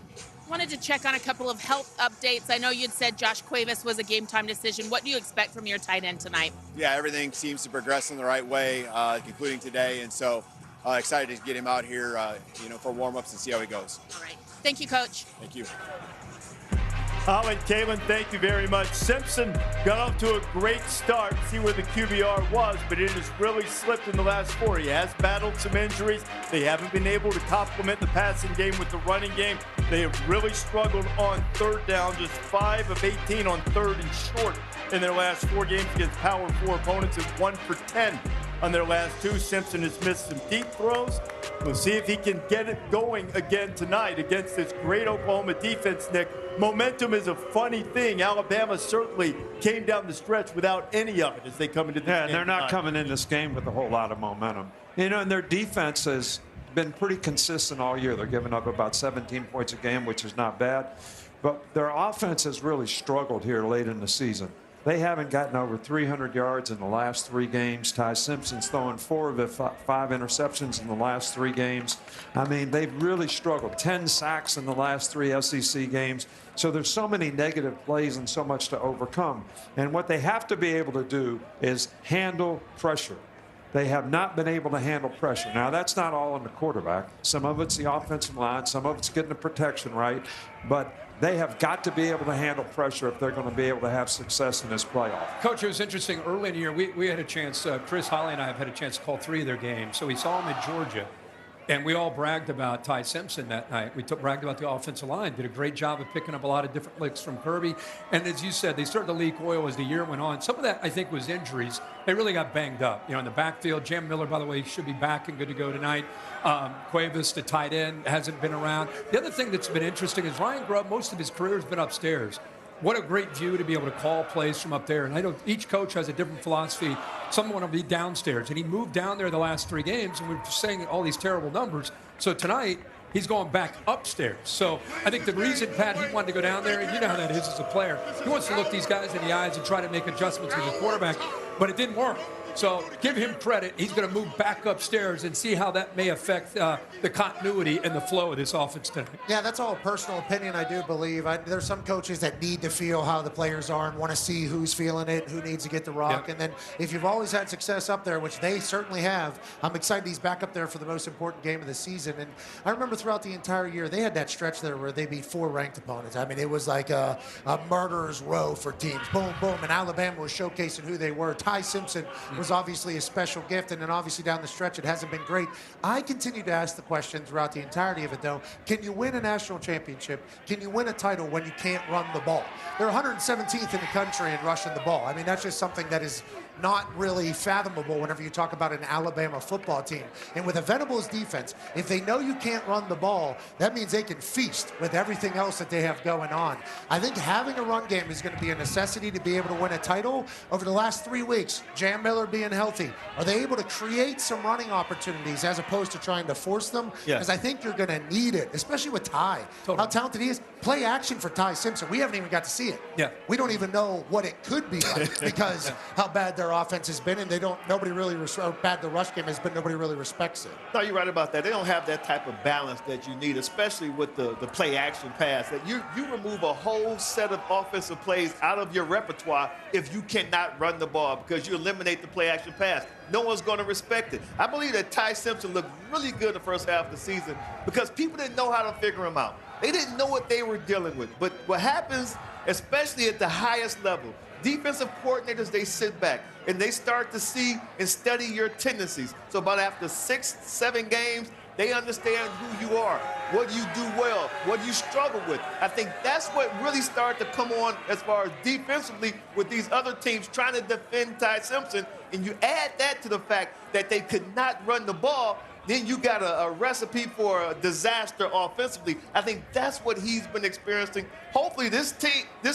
Wanted to check on a couple of health updates. I know you'd said Josh Cuevas was a game-time decision. What do you expect from your tight end tonight? Yeah, everything seems to progress in the right way, including today, and so excited to get him out here, for warm-ups and see how he goes. All right. Thank you, Coach. Thank you. Holly, Kalen, thank you very much. Simpson got off to a great start. See where the QBR was, but it has really slipped in the last 4. He has battled some injuries. They haven't been able to complement the passing game with the running game. They have really struggled on 3rd down, just 5 of 18 on 3rd and short in their last 4 games against Power 4 opponents, and 1 for 10 on their last 2. Simpson has missed some deep throws. We'll see if he can get it going again tonight against this great Oklahoma defense, Nick. Momentum is a funny thing. Alabama certainly came down the stretch without any of it as they come into this game. Yeah, and they're not coming in this game with a whole lot of momentum. And their defense has been pretty consistent all year. They're giving up about 17 points a game, which is not bad. But their offense has really struggled here late in the season. They haven't gotten over 300 yards in the last 3 games. Ty Simpson's throwing 4 of the 5 interceptions in the last 3 games. I mean, they've really struggled. 10 sacks in the last 3 SEC games. So there's so many negative plays and so much to overcome. And what they have to be able to do is handle pressure. They have not been able to handle pressure. Now, that's not all on the quarterback. Some of it's the offensive line. Some of it's getting the protection right. But they have got to be able to handle pressure if they're going to be able to have success in this playoff. Coach, it was interesting. Early in the year, we had a chance, Chris Holly and I have had a chance to call 3 of their games. So we saw them at Georgia. And we all bragged about Ty Simpson that night. We bragged about the offensive line. Did a great job of picking up a lot of different licks from Kirby. And as you said, they started to leak oil as the year went on. Some of that, I think, was injuries. They really got banged up. In the backfield, Jam Miller, by the way, should be back and good to go tonight. Cuevas, the tight end, hasn't been around. The other thing that's been interesting is Ryan Grubb, most of his career has been upstairs. What a great view to be able to call plays from up there. And I know each coach has a different philosophy. Some want to be downstairs. And he moved down there the last 3 games, and we're saying all these terrible numbers. So tonight, he's going back upstairs. So I think the reason, Pat, he wanted to go down there, and you know how that is as a player, he wants to look these guys in the eyes and try to make adjustments as a quarterback, but it didn't work. So give him credit. He's going to move back upstairs and see how that may affect the continuity and the flow of this offense tonight. Yeah, that's all personal opinion, I do believe. There's some coaches that need to feel how the players are and want to see who's feeling it, who needs to get the rock. Yep. And then if you've always had success up there, which they certainly have, I'm excited he's back up there for the most important game of the season. And I remember throughout the entire year, they had that stretch there where they beat 4 ranked opponents. I mean, it was like a murderer's row for teams. Boom, boom. And Alabama was showcasing who they were. Ty Simpson was obviously a special gift, and then obviously down the stretch it hasn't been great. I continue to ask the question throughout the entirety of it, though. Can you win a national championship? Can you win a title when you can't run the ball? They're 117th in the country in rushing the ball. I mean, that's just something that is not really fathomable whenever you talk about an Alabama football team. And with a Venables defense, if they know you can't run the ball, that means they can feast with everything else that they have going on. I think having a run game is going to be a necessity to be able to win a title. Over the last 3 weeks, Jam Miller being healthy, are they able to create some running opportunities as opposed to trying to force them? Because I think you're going to need it, especially with Ty. How talented he is. Play action for Ty Simpson. We haven't even got to see it. Yeah. We don't even know what it could be like because how bad their offense has been, and nobody really bad the rush game has been. Nobody really respects it. No, you're right about that. They don't have that type of balance that you need, especially with the play action pass. That you remove a whole set of offensive plays out of your repertoire if you cannot run the ball because you eliminate the play action pass. No one's going to respect it. I believe that Ty Simpson looked really good the first half of the season because people didn't know how to figure him out. They didn't know what they were dealing with. But what happens, especially at the highest level, defensive coordinators, they sit back and they start to see and study your tendencies. So about after 6, 7 games, they understand who you are, what you do well, what you struggle with. I think that's what really started to come on as far as defensively with these other teams trying to defend Ty Simpson. And you add that to the fact that they could not run the ball, then you got a recipe for a disaster offensively. I think that's what he's been experiencing. Hopefully this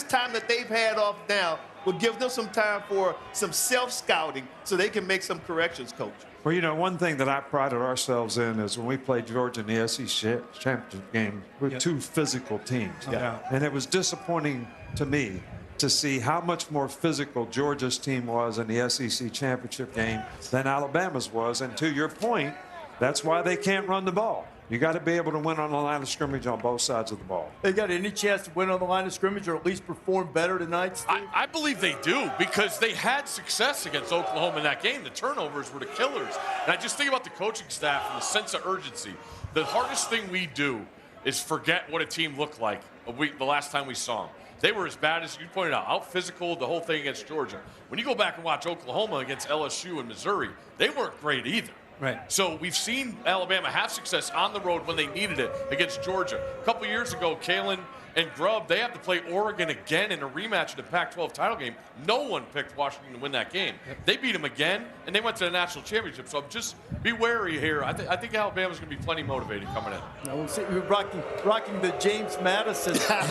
time that they've had off now will give them some time for some self-scouting so they can make some corrections, Coach. Well, one thing that I prided ourselves in is when we played Georgia in the SEC championship game, we were 2 physical teams. Yeah. And it was disappointing to me to see how much more physical Georgia's team was in the SEC championship game than Alabama's was. And to your point, that's why they can't run the ball. You got to be able to win on the line of scrimmage on both sides of the ball. They got any chance to win on the line of scrimmage or at least perform better tonight, Steve? I believe they do because they had success against Oklahoma in that game. The turnovers were the killers. And I just think about the coaching staff and the sense of urgency. The hardest thing we do is forget what a team looked like the last time we saw them. They were as bad as you pointed out physical, the whole thing against Georgia. When you go back and watch Oklahoma against LSU and Missouri, they weren't great either. Right. So we've seen Alabama have success on the road when they needed it against Georgia. A couple years ago, Kalen and Grubb, they have to play Oregon again in a rematch of the Pac-12 title game. No one picked Washington to win that game. They beat them again, and they went to the national championship. So just be wary here. I think Alabama's going to be plenty motivated coming in. Now we'll see. You're rocking the James Madison. I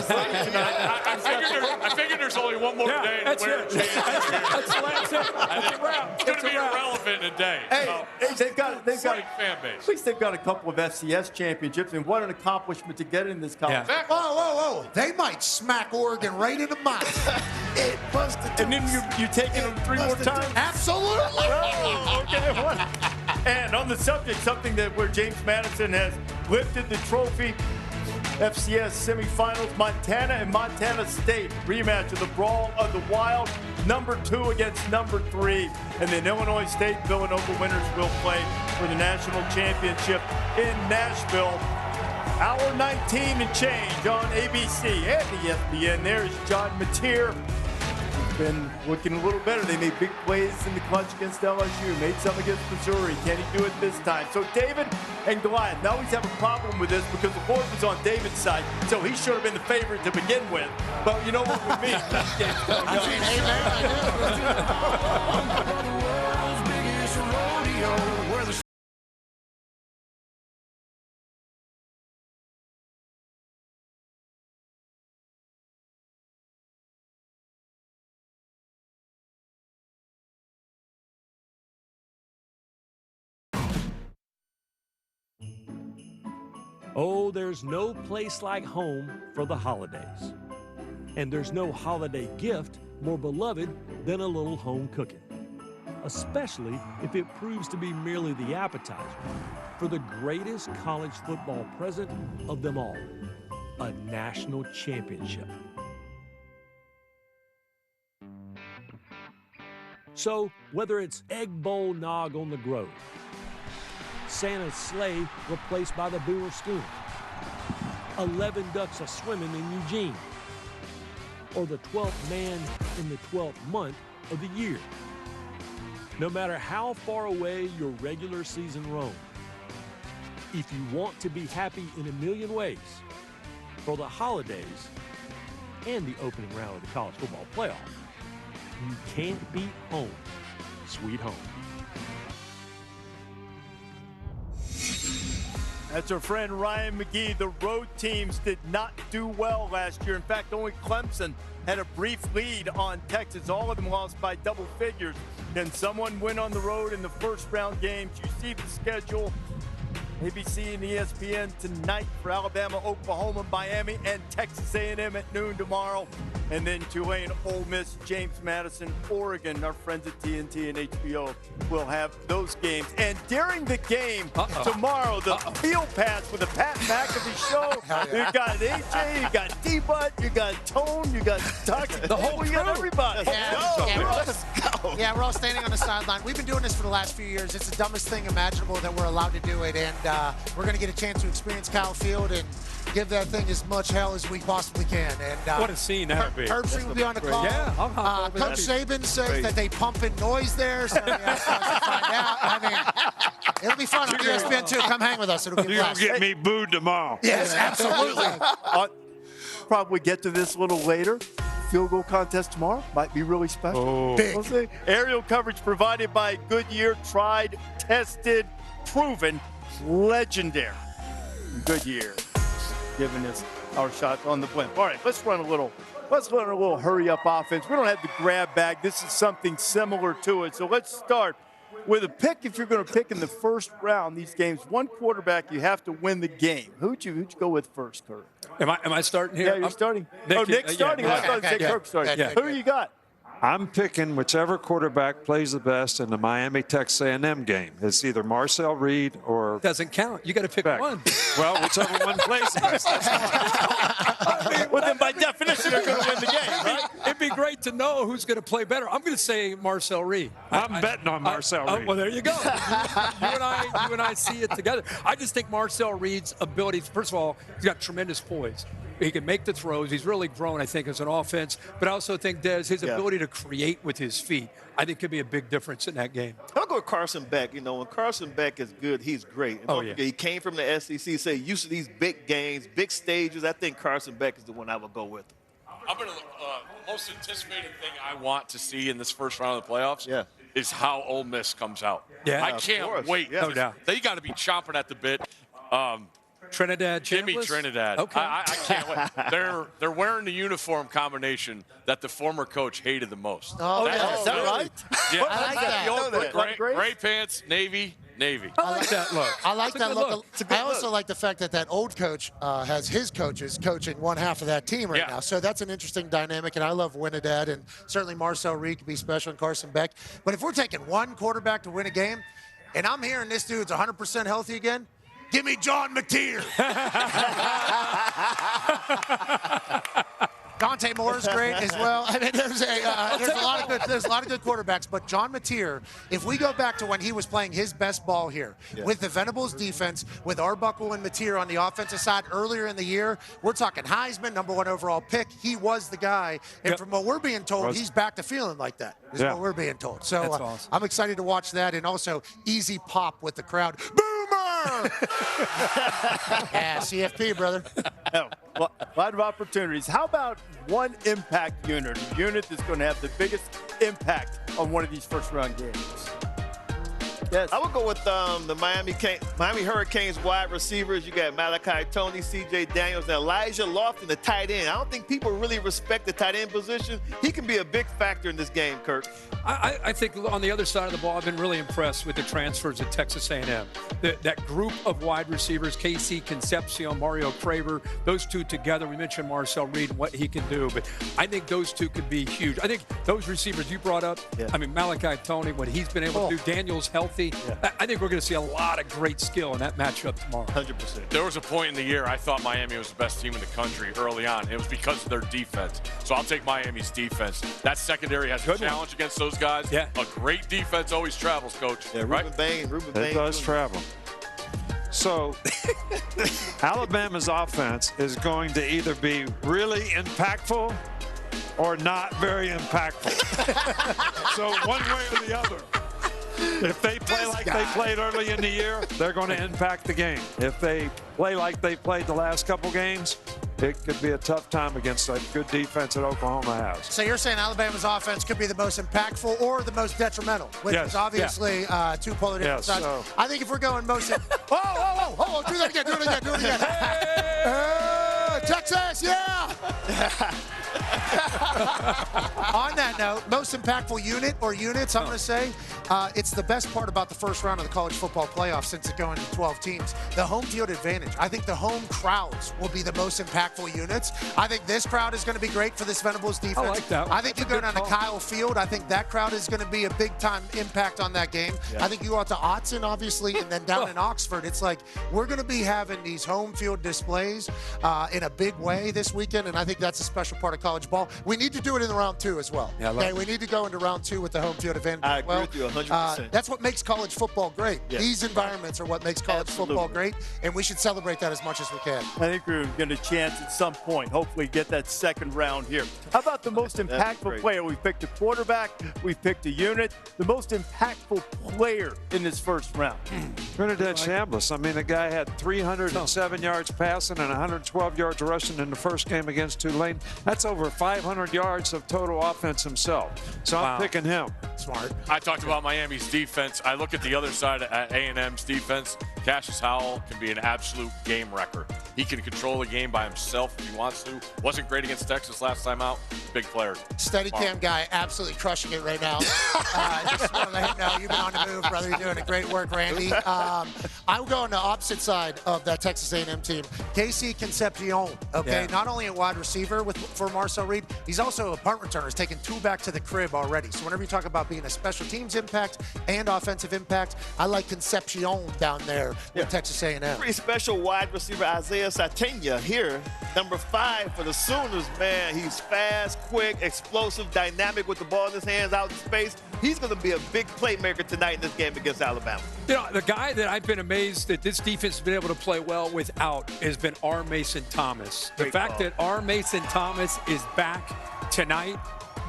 figured there's only one more day to wear a James. It's going to be irrelevant in a day. Hey, they've got fan base. At least they've got a couple of FCS championships, and what an accomplishment to get in this college. Whoa, whoa, whoa. They might smack Oregon right in the mouth. It busted. And then you're taking them 3 more times? Absolutely. Oh, okay. What? And on the subject, something where James Madison has lifted the trophy, FCS semifinals, Montana and Montana State, rematch of the Brawl of the Wild, number 2 against number 3. And then Illinois State Villanova winners will play for the national championship in Nashville. Hour 19 and change on ABC and ESPN. There's John Mateer. been looking a little better. They made big plays in the clutch against LSU, made some against Missouri. Can he do it this time? So David and Goliath. Now he's having a problem with this because the board was on David's side, so he should have been the favorite to begin with. But you know what with me? That game's coming up. Oh, there's no place like home for the holidays. And there's no holiday gift more beloved than a little home cooking, especially if it proves to be merely the appetizer for the greatest college football present of them all, a national championship. So, whether it's Egg Bowl Nog on the Grove, Santa's sleigh replaced by the Boomer Schooner, 11 ducks a-swimming in Eugene, or the 12th man in the 12th month of the year. No matter how far away your regular season roams, if you want to be happy in a million ways for the holidays and the opening round of the college football playoff, you can't beat home, sweet home. That's our friend Ryan McGee. The road teams did not do well last year. In fact, only Clemson had a brief lead on Texas. All of them lost by double figures. Can someone win on the road in the first round games? You see the schedule. ABC and ESPN tonight for Alabama, Oklahoma, Miami, and Texas A&M at noon tomorrow. And then Tulane, Ole Miss, James Madison, Oregon. Our friends at TNT and HBO will have those games. And during the game tomorrow, the field pass with the Pat McAfee show. You got AJ, you got D-Butt, you got Tone, you got Tuck. The whole crew. You got everybody. Yeah, we're all standing on the sideline. We've been doing this for the last few years. It's the dumbest thing imaginable that we're allowed to do it. And we're going to get a chance to experience Kyle Field and give that thing as much hell as we possibly can. And what a scene that would be. Herbstreit will be on the call. Yeah, Coach Saban says that they pumping noise there, so we have to find out. I mean, it'll be fun on ESPN too. Come hang with us. It'll be You're going to get me booed tomorrow. Yes, absolutely. Probably get to this a little later. Field goal contest tomorrow might be really special. Big. We'll see. Aerial coverage provided by Goodyear, tried, tested, proven, legendary. Goodyear giving us our shot on the blimp. All right, let's run a little hurry up offense. We don't have the grab bag. This is something similar to it. So let's start with a pick. If you're going to pick in the first round, these games, one quarterback, you have to win the game. Who'd you go with first, Kurt? Am I starting here? Yeah, you're starting. Nick, Nick's starting. I thought Kirk starting. Yeah. Who you got? I'm picking whichever quarterback plays the best in the Miami Texas A&M game. It's either Marcel Reed or doesn't count. You got to pick one. Well, whichever one plays the best. Well, then by definition, they're going to win the game, right? It'd be great to know who's going to play better. I'm going to say Marcel Reed. I'm betting on Marcel Reed. Well, there you go. You and I see it together. I just think Marcel Reed's ability. First of all, he's got tremendous poise. He can make the throws. He's really grown, I think, as an offense. But I also think, Des, his ability to create with his feet, I think could be a big difference in that game. I'll go with Carson Beck. You know, when Carson Beck is good, he's great. And he came from the SEC, so used to these big games, big stages. I think Carson Beck is the one I would go with. I'm going to most anticipated thing I want to see in this first round of the playoffs is how Ole Miss comes out. Yeah, I can't wait. No doubt. They got to be chomping at the bit. Trinidad Jimmy Chambliss? Trinidad. Okay. I can't wait. They're wearing the uniform combination that the former coach hated the most. Oh, is that right? Yeah. I like that. Gray pants, navy. I like that look. I like that look. I also look. like the fact that that old coach has his coaches coaching one half of that team right now. So that's an interesting dynamic, and I love Trinidad, and certainly Marcel Reed could be special, and Carson Beck. But if we're taking one quarterback to win a game, and I'm hearing this dude's 100% healthy again, give me John McTeer. Don Dante Moore is great as well. I mean, there's a lot of good quarterbacks, but John Mateer, if we go back to when he was playing his best ball here with the Venables defense, with Arbuckle and Mateer on the offensive side earlier in the year, we're talking Heisman, #1 overall pick. He was the guy, and from what we're being told, he's back to feeling like that. Is what we're being told. So awesome. I'm excited to watch that, and also easy pop with the crowd. Boomer! Yeah, CFP, brother. A lot of opportunities. How about one impact unit, a unit that's going to have the biggest impact on one of these first-round games? Yes. I would go with the Miami Hurricanes wide receivers. You got Malachi Tony, C.J. Daniels, and Elijah Lofton, the tight end. I don't think people really respect the tight end position. He can be a big factor in this game, Kirk. I think on the other side of the ball, I've been really impressed with the transfers at Texas A&M. That group of wide receivers, Casey Concepcion, Mario Craver, those two together. We mentioned Marcel Reed and what he can do, but I think those two could be huge. I think those receivers you brought up, I mean, Malachi Tony, what he's been able to do, Daniel's healthy. I think we're going to see a lot of great skill in that matchup tomorrow. 100%. There was a point in the year I thought Miami was the best team in the country early on. It was because of their defense. So I'll take Miami's defense. That secondary has a challenge against those guys. Yeah. A great defense always travels, Coach. Yeah, right? Ruben Bain. It does travel. So Alabama's offense is going to either be really impactful or not very impactful. So one way or the other. If they play like they played early in the year, they're going to impact the game. If they play like they played the last couple games, it could be a tough time against that good defense that Oklahoma has. So you're saying Alabama's offense could be the most impactful or the most detrimental, which is obviously two polar different sides. So. I think if we're going most... Oh, do that again. Hey, Texas, yeah! On that note, most impactful unit or units, I'm going to say, it's the best part about the first round of the college football playoff since it's going to 12 teams. The home field advantage. I think the home crowds will be the most impactful units. I think this crowd is going to be great for this Venables defense. I like that one. I think you go down to Kyle Field. I think that crowd is going to be a big-time impact on that game. I think you go out to Autzen, obviously, and then down in Oxford. It's like we're going to be having these home field displays in a big way this weekend, and I think that's a special part of college ball. We need to do it in the round 2 as well. We need to go into round 2 with the home field advantage. I agree with you 100%. That's what makes college football great. These environments are what makes college football great, and we should celebrate that as much as we can. I think we're going to chance at some point, hopefully, get that second round here. How about the most impactful player? We picked a quarterback. We picked a unit. The most impactful player in this first round. Trinidad Chambliss. I mean, the guy had 307 yards passing and 112 yards rushing in the first game against Tulane. That's over 500 yards of total offense himself. So I'm picking him. Smart. I talked about Miami's defense. I look at the other side at A&M's defense. Cassius Howell can be an absolute game wrecker. He can control the game by himself if he wants to. Wasn't great against Texas last time out. Big player. Steadicam guy absolutely crushing it right now. Just want to let him know you've been on the move, brother. You're doing a great work, Randy. I'm going the opposite side of that Texas A&M team. Casey Concepcion, not only a wide receiver for Marcel Reed, he's also a punt returner. He's taken 2 back to the crib already. So whenever you talk about being a special teams impact and offensive impact, I like Concepcion down there with Texas A&M. Pretty special wide receiver Isaiah Satania here, number 5 for the Sooners. Man, he's fast, quick, explosive, dynamic with the ball in his hands out in space. He's going to be a big playmaker tonight in this game against Alabama. You know, the guy that I've been amazed that this defense has been able to play well without has been R. Mason Thomas. The fact that R. Mason Thomas is back tonight,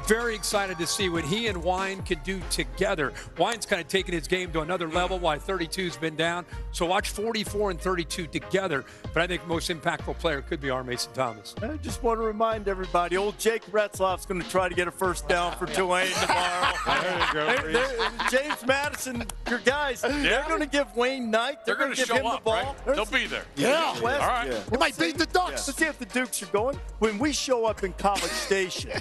very excited to see what he and Wine can do together. Wine's kind of taken his game to another level while 32's been down. So watch 44 and 32 together. But I think the most impactful player could be R. Mason Thomas. I just want to remind everybody, old Jake Retzloff's going to try to get a first down for Tulane tomorrow. There you go. James Madison, your guys, they're going to give Wayne Knight. They're going to give show him up, the ball. right? They'll be there. Yeah. All right. It might beat the Ducks. Let's see if the Dukes are going. When we show up in College Station,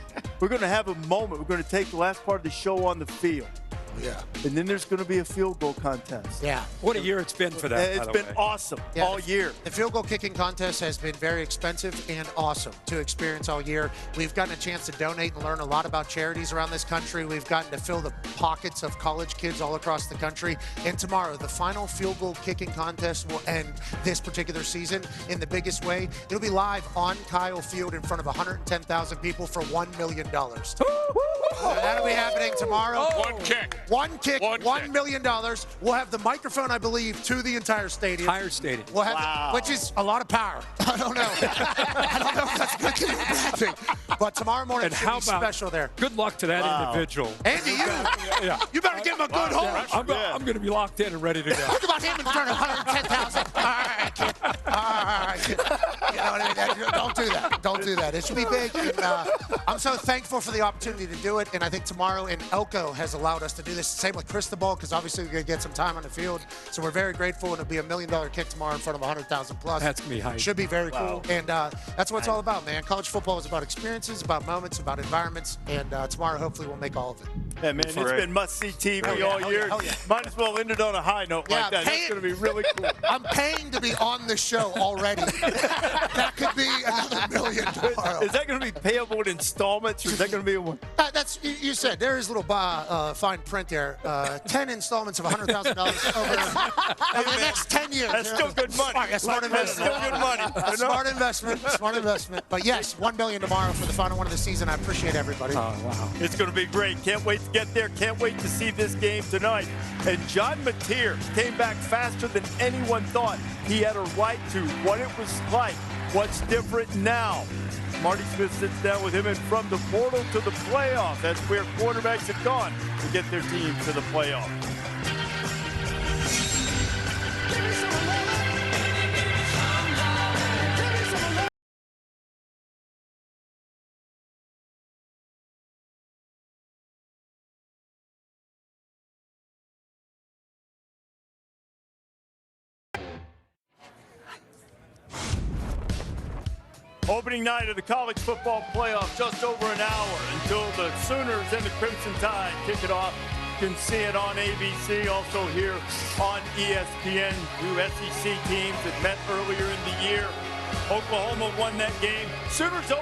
we're going to have a moment. We're going to take the last part of the show on the field. Yeah. And then there's going to be a field goal contest. Yeah. What a year it's been for that. It's been awesome all year. The field goal kicking contest has been very expensive and awesome to experience all year. We've gotten a chance to donate and learn a lot about charities around this country. We've gotten to fill the pockets of college kids all across the country. And tomorrow, the final field goal kicking contest will end this particular season in the biggest way. It'll be live on Kyle Field in front of 110,000 people for $1 million. So that'll be happening tomorrow. One kick. $1 million. We'll have the microphone, I believe, to the entire stadium. We'll have which is a lot of power. I don't know. I don't know if that's good thing or bad thing. But tomorrow morning should be special there. Good luck to that individual. Andy, you better give him a good hold. I'm going to be locked in and ready to go. Think about him in front of 110,000. All right, kid. All right, kid. You know what I mean? Don't do that. Don't do that. It should be big. And, I'm so thankful for the opportunity to do it. And I think tomorrow in Elko has allowed us to do this. Same with Cristobal, because obviously we're going to get some time on the field. So we're very grateful. And it'll be $1 million kick tomorrow in front of 100,000 plus. That's me hype. Should be very cool. And that's what it's all about, man. College football is about experiences, about moments, about environments. And tomorrow, hopefully, we'll make all of it. Yeah, man, it's been must-see TV all year. Might as well end it on a high note like that. That's going to be really cool. I'm paying to be on the show already. That could be another $1 million tomorrow. Is that going to be payable in installments, or is that going to be a one? That's you said. There is a little fine print there. 10 installments of $100,000 over the next 10 years. That's still good money. Smart investment. That's still good money. Smart investment. Smart investment. But yes, $1 million tomorrow for the final one of the season. I appreciate everybody. Oh, wow. It's going to be great. Can't wait to get there. Can't wait to see this game tonight. And John Mateer came back faster than anyone thought he had a right to. What it was like. What's different now? Marty Smith sits down with him, and from the portal to the playoff, that's where quarterbacks have gone to get their team to the playoff. Opening night of the college football playoff, just over an hour until the Sooners and the Crimson Tide kick it off. You can see it on ABC, also here on ESPN. Two SEC teams that met earlier in the year. Oklahoma won that game. Sooners 0-4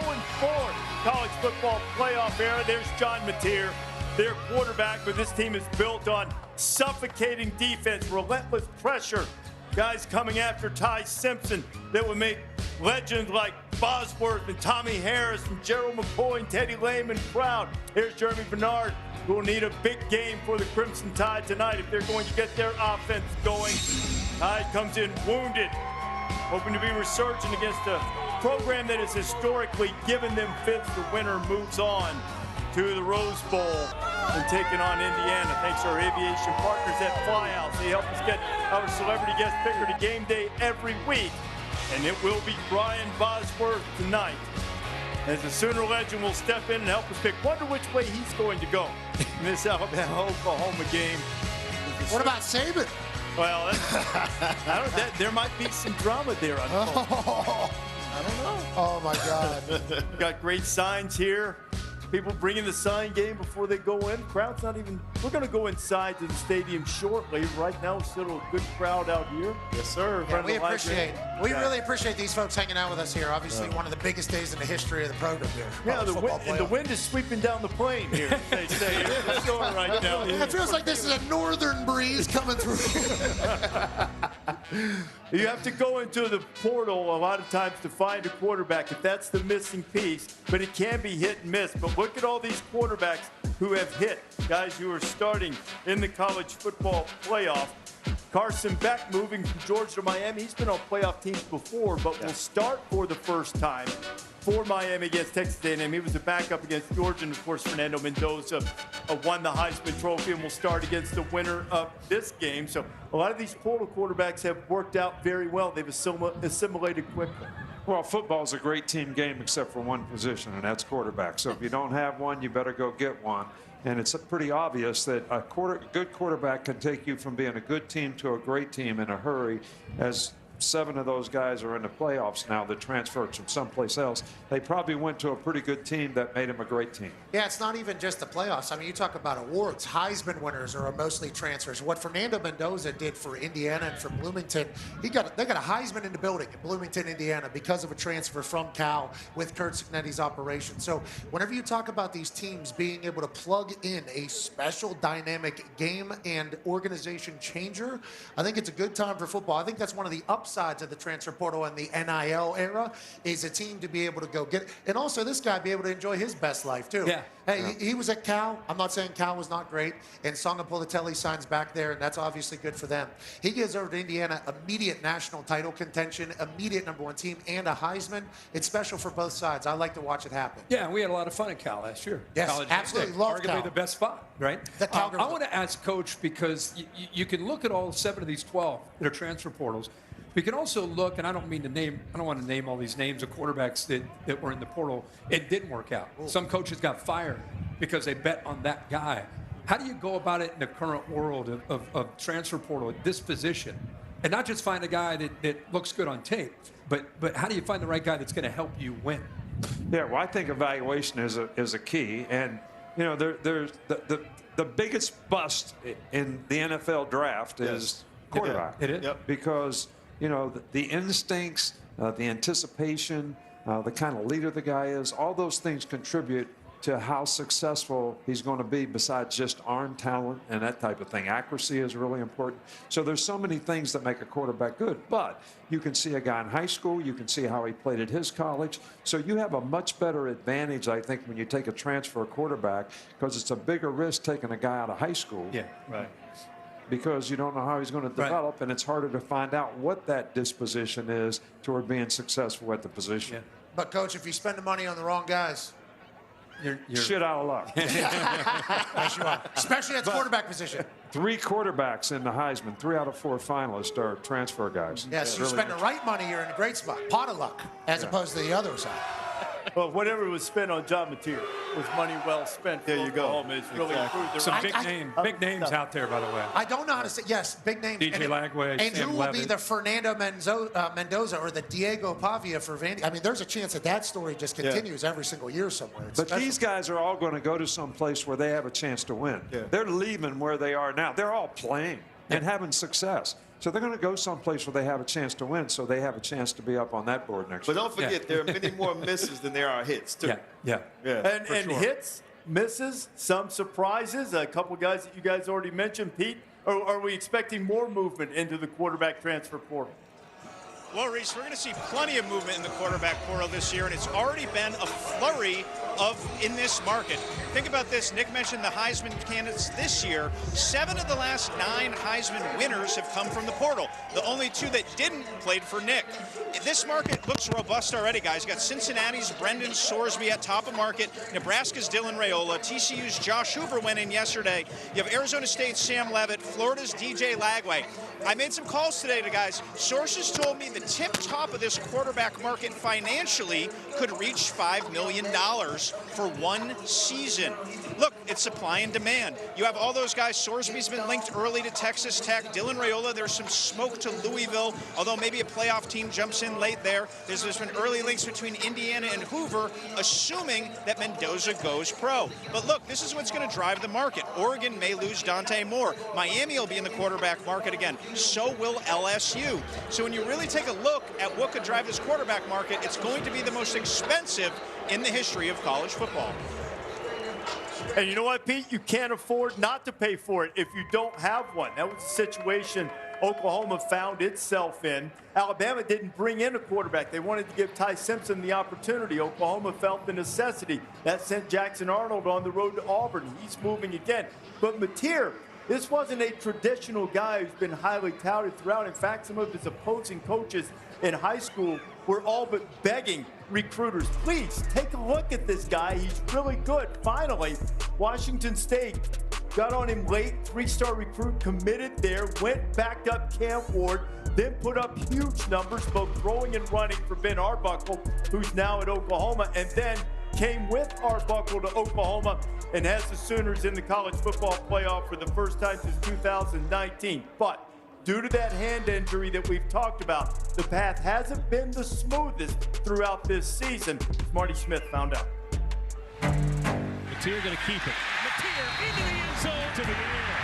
college football playoff era. There's John Mateer, their quarterback, but this team is built on suffocating defense, relentless pressure. Guys coming after Ty Simpson that would make legends like Bosworth and Tommy Harris and Gerald McCoy and Teddy Lehman proud. Here's Jeremy Bernard, who will need a big game for the Crimson Tide tonight if they're going to get their offense going. Tide comes in wounded, hoping to be resurgent against a program that has historically given them fits. The winner moves on to the Rose Bowl and taking on Indiana. Thanks to our aviation partners at Flyhouse. They help us get our celebrity guest picker to game day every week. And it will be Brian Bosworth tonight, as the Sooner legend will step in and help us pick. Wonder which way he's going to go in this Alabama-Oklahoma game. What about Saban? Well, there might be some drama there. I don't know. Oh, my God. Got great signs here. People bringing the sign game before they go in. Crowd's not even. We're going to go inside to the stadium shortly. Right now, still a good crowd out here. Yes, sir. Yeah, we really appreciate these folks hanging out with us here. Obviously, one of the biggest days in the history of the program here. Yeah, the wind is sweeping down the plain here. They say it's going right now. It feels like this is a northern breeze coming through. You have to go into the portal a lot of times to find a quarterback if that's the missing piece, but it can be hit and miss. But look at all these quarterbacks who have hit, guys who are starting in the college football playoff. Carson Beck moving from Georgia to Miami. He's been on playoff teams before, but will start for the first time for Miami against Texas A&M. He was a backup against Georgia, and of course, Fernando Mendoza won the Heisman Trophy and will start against the winner of this game. So a lot of these portal quarterbacks have worked out very well. They've assimilated quickly. Well, football's a great team game except for one position, and that's quarterback. So if you don't have one, you better go get one. And it's pretty obvious that a good quarterback can take you from being a good team to a great team in a hurry, as 7 of those guys are in the playoffs now that transferred from someplace else. They probably went to a pretty good team that made them a great team. Yeah, it's not even just the playoffs. I mean, you talk about awards. Heisman winners are mostly transfers. What Fernando Mendoza did for Indiana and for Bloomington, they got a Heisman in the building in Bloomington, Indiana, because of a transfer from Cal with Curt Cignetti's operation. So whenever you talk about these teams being able to plug in a special dynamic game and organization changer, I think it's a good time for football. I think that's one of the upsides of the transfer portal and the NIL era is a team to be able to go get it. And also this guy be able to enjoy his best life too. Yeah. Hey, he was at Cal. I'm not saying Cal was not great. And Songa Politelli signs back there, and that's obviously good for them. He gives over to Indiana immediate national title contention, immediate #1 team, and a Heisman. It's special for both sides. I like to watch it happen. Yeah, we had a lot of fun at Cal last year. Yes, College absolutely. Day. Love Arguably Cal. the best spot, right? I want to ask Coach, because you can look at all 7 of these 12 that are transfer portals. We can also look, and I don't want to name all these names of quarterbacks that were in the portal. It didn't work out. Ooh. Some coaches got fired because they bet on that guy. How do you go about it in the current world of transfer portal at this position? And not just find a guy that looks good on tape, but how do you find the right guy that's going to help you win? Yeah, well, I think evaluation is a key. And, you know, there's the biggest bust in the NFL draft is quarterback. It is. Yep. Because, you know, the instincts, the anticipation, the kind of leader the guy is, all those things contribute to how successful he's going to be besides just arm talent and that type of thing. Accuracy is really important. So there's so many things that make a quarterback good. But you can see a guy in high school. You can see how he played at his college. So you have a much better advantage, I think, when you take a transfer quarterback, because it's a bigger risk taking a guy out of high school. Yeah, right. Because you don't know how he's going to develop, and it's harder to find out what that disposition is toward being successful at the position. But, Coach, if you spend the money on the wrong guys, you're shit out of luck. Yes, you are. Especially at the quarterback position. 3 quarterbacks in the Heisman, 3 out of 4 finalists are transfer guys. Yes, you spend the right money, you're in a great spot. Pot of luck, as opposed to the other side. Well, whatever was spent on John Mateer was money well spent. There you go. Oklahoma. It's really improved their Some big names out there, by the way. I don't know how to say, yes, big names. DJ Lagway, and Sam who will be Levitt. the Fernando Mendoza or the Diego Pavia for Vandy? I mean, there's a chance that story just continues every single year somewhere. It's But special. these guys are all going to go to some place where they have a chance to win. Yeah. They're leaving where they are now. They're all playing and having success. So they're going to go someplace where they have a chance to win, so they have a chance to be up on that board next But year. don't forget, there are many more misses than there are hits, too. Yeah. And For sure. hits, misses, some surprises. A couple guys that you guys already mentioned. Pete, are we expecting more movement into the quarterback transfer portal? Well, Reese, we're going to see plenty of movement in the quarterback portal this year, and it's already been a flurry in this market. Think about this. Nick mentioned the Heisman candidates this year. 7 of the last 9 Heisman winners have come from the portal. The only 2 that didn't played for Nick. This market looks robust already, guys. You got Cincinnati's Brendan Sorsby at top of market. Nebraska's Dylan Raiola. TCU's Josh Hoover went in yesterday. You have Arizona State's Sam Levitt. Florida's DJ Lagway. I made some calls today to guys. Sources told me the tip top of this quarterback market financially could reach $5 million for one season. Look, it's supply and demand. You have all those guys. Sorsby's been linked early to Texas Tech. Dylan Raiola, there's some smoke to Louisville, although maybe a playoff team jumps in late there. There's been early links between Indiana and Hoover, assuming that Mendoza goes pro. But look, this is what's going to drive the market. Oregon may lose Dante Moore. Miami will be in the quarterback market again. So will LSU. So when you really take a look at what could drive this quarterback market, it's going to be the most expensive in the history of college football. And you know what, Pete? You can't afford not to pay for it if you don't have one. That was the situation Oklahoma found itself in. Alabama didn't bring in a quarterback. They wanted to give Ty Simpson the opportunity. Oklahoma felt the necessity. That sent Jackson Arnold on the road to Auburn. He's moving again. But Mateer, this wasn't a traditional guy who's been highly touted throughout. In fact, some of his opposing coaches in high school were all but begging recruiters, please take a look at this guy. He's really good. Finally, Washington State got on him late. 3-star recruit committed there, went backed up Cam Ward, then put up huge numbers, both throwing and running for Ben Arbuckle, who's now at Oklahoma, and then came with Arbuckle to Oklahoma and has the Sooners in the college football playoff for the first time since 2019. But due to that hand injury that we've talked about. The path hasn't been the smoothest throughout this season, as Marty Smith found out. Mateer going to keep it. Mateer into the end zone to the air.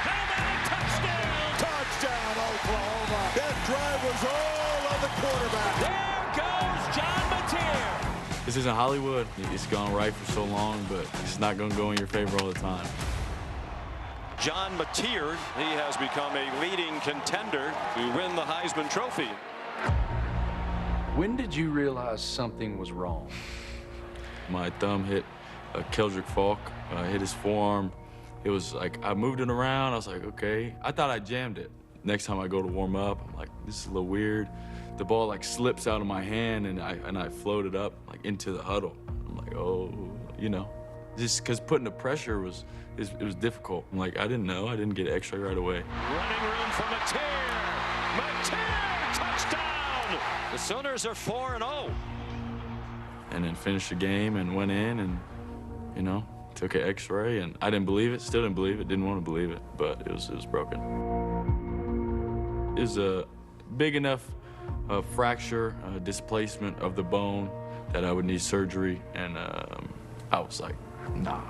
How about a touchdown? Touchdown, Oklahoma. That drive was all on the quarterback. There goes John Mateer. This isn't Hollywood. It's gone right for so long, but it's not going to go in your favor all the time. John Mateer, he has become a leading contender to win the Heisman Trophy. When did you realize something was wrong? My thumb hit Keldrick Falk, hit his forearm. It was like, I moved it around. I was like, okay. I thought I jammed it. Next time I go to warm up, I'm like, this is a little weird. The ball like slips out of my hand and I floated up like into the huddle. I'm like, oh, you know, just because putting the pressure was difficult. I'm like, I didn't know. I didn't get X-ray right away. Running room for Mateer. Mateer, touchdown! The Sooners are 4-0. And then finished the game and went in and, you know, took an X-ray and I didn't believe it. Still didn't believe it. Didn't want to believe it, but it was broken. It was a big enough fracture, displacement of the bone that I would need surgery, and I was like, nah.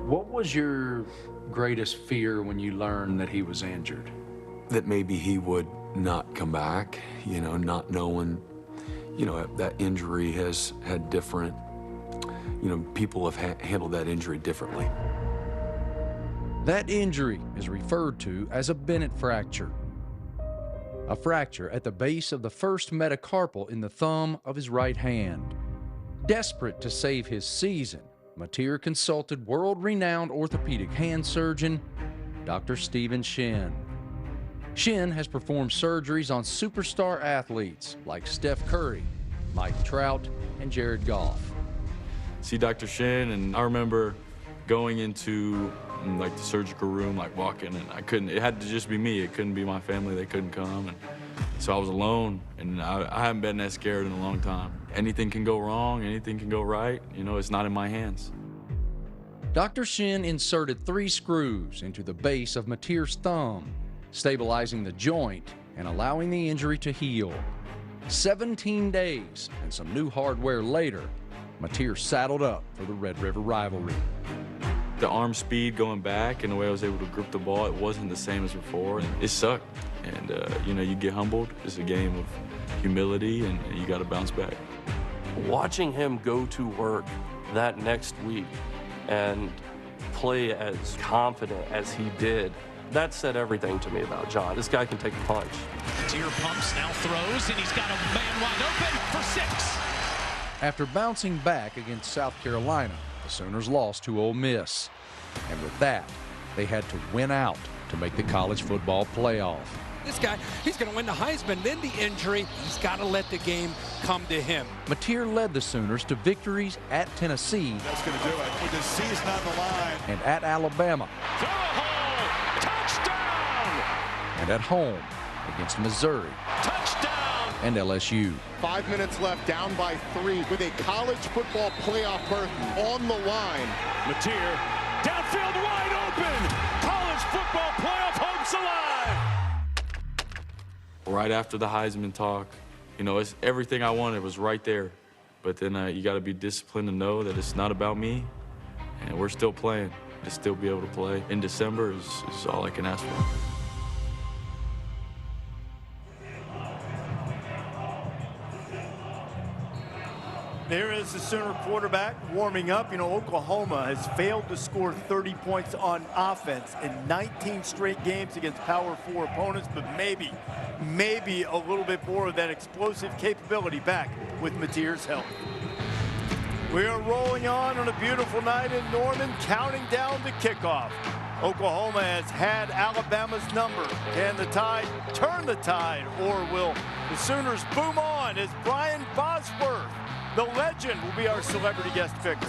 What was your greatest fear when you learned that he was injured? That maybe he would not come back, you know, not knowing, you know, that injury has had different, you know, people have handled that injury differently. That injury is referred to as a Bennett fracture. A fracture at the base of the first metacarpal in the thumb of his right hand. Desperate to save his season, Mateer consulted world-renowned orthopedic hand surgeon, Dr. Stephen Shin. Shin has performed surgeries on superstar athletes like Steph Curry, Mike Trout, and Jared Goff. See Dr. Shin, and I remember going into like the surgical room, like walking, and it had to just be me. It couldn't be my family. They couldn't come. And so I was alone, and I haven't been that scared in a long time. Anything can go wrong, anything can go right. You know, it's not in my hands. Dr. Shin inserted 3 screws into the base of Mateer's thumb, stabilizing the joint and allowing the injury to heal. 17 days and some new hardware later, Mateer saddled up for the Red River rivalry. The arm speed going back and the way I was able to grip the ball, it wasn't the same as before, and it sucked. And you know, you get humbled. It's a game of humility, and you got to bounce back. Watching him go to work that next week and play as confident as he did, that said everything to me about John. This guy can take a punch. Mateer pumps, now throws, and he's got a man wide open for 6. After bouncing back against South Carolina, the Sooners lost to Ole Miss. And with that, they had to win out to make the college football playoff. This guy, he's going to win the Heisman, then the injury. He's got to let the game come to him. Mateer led the Sooners to victories at Tennessee. That's going to do it with the season on the line. And at Alabama. Through the hole, touchdown! And at home against Missouri. Touchdown! And LSU. 5 minutes left, down by 3 with a college football playoff berth on the line. Mateer, downfield wide open. College football playoff hopes alive. Right after the Heisman talk, you know, it's everything I wanted was right there. But then you got to be disciplined to know that it's not about me, and we're still playing. To still be able to play in December is all I can ask for. There is the Sooner quarterback warming up. You know, Oklahoma has failed to score 30 points on offense in 19 straight games against Power 4 opponents, but maybe a little bit more of that explosive capability back with Mateer's help. We are rolling on a beautiful night in Norman, counting down to kickoff. Oklahoma has had Alabama's number. Can the Tide turn the tide, or will the Sooners boom on as Brian Bosworth, the legend, will be our celebrity guest picker?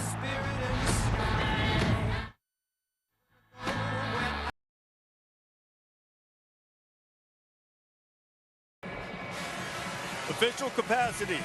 Official capacity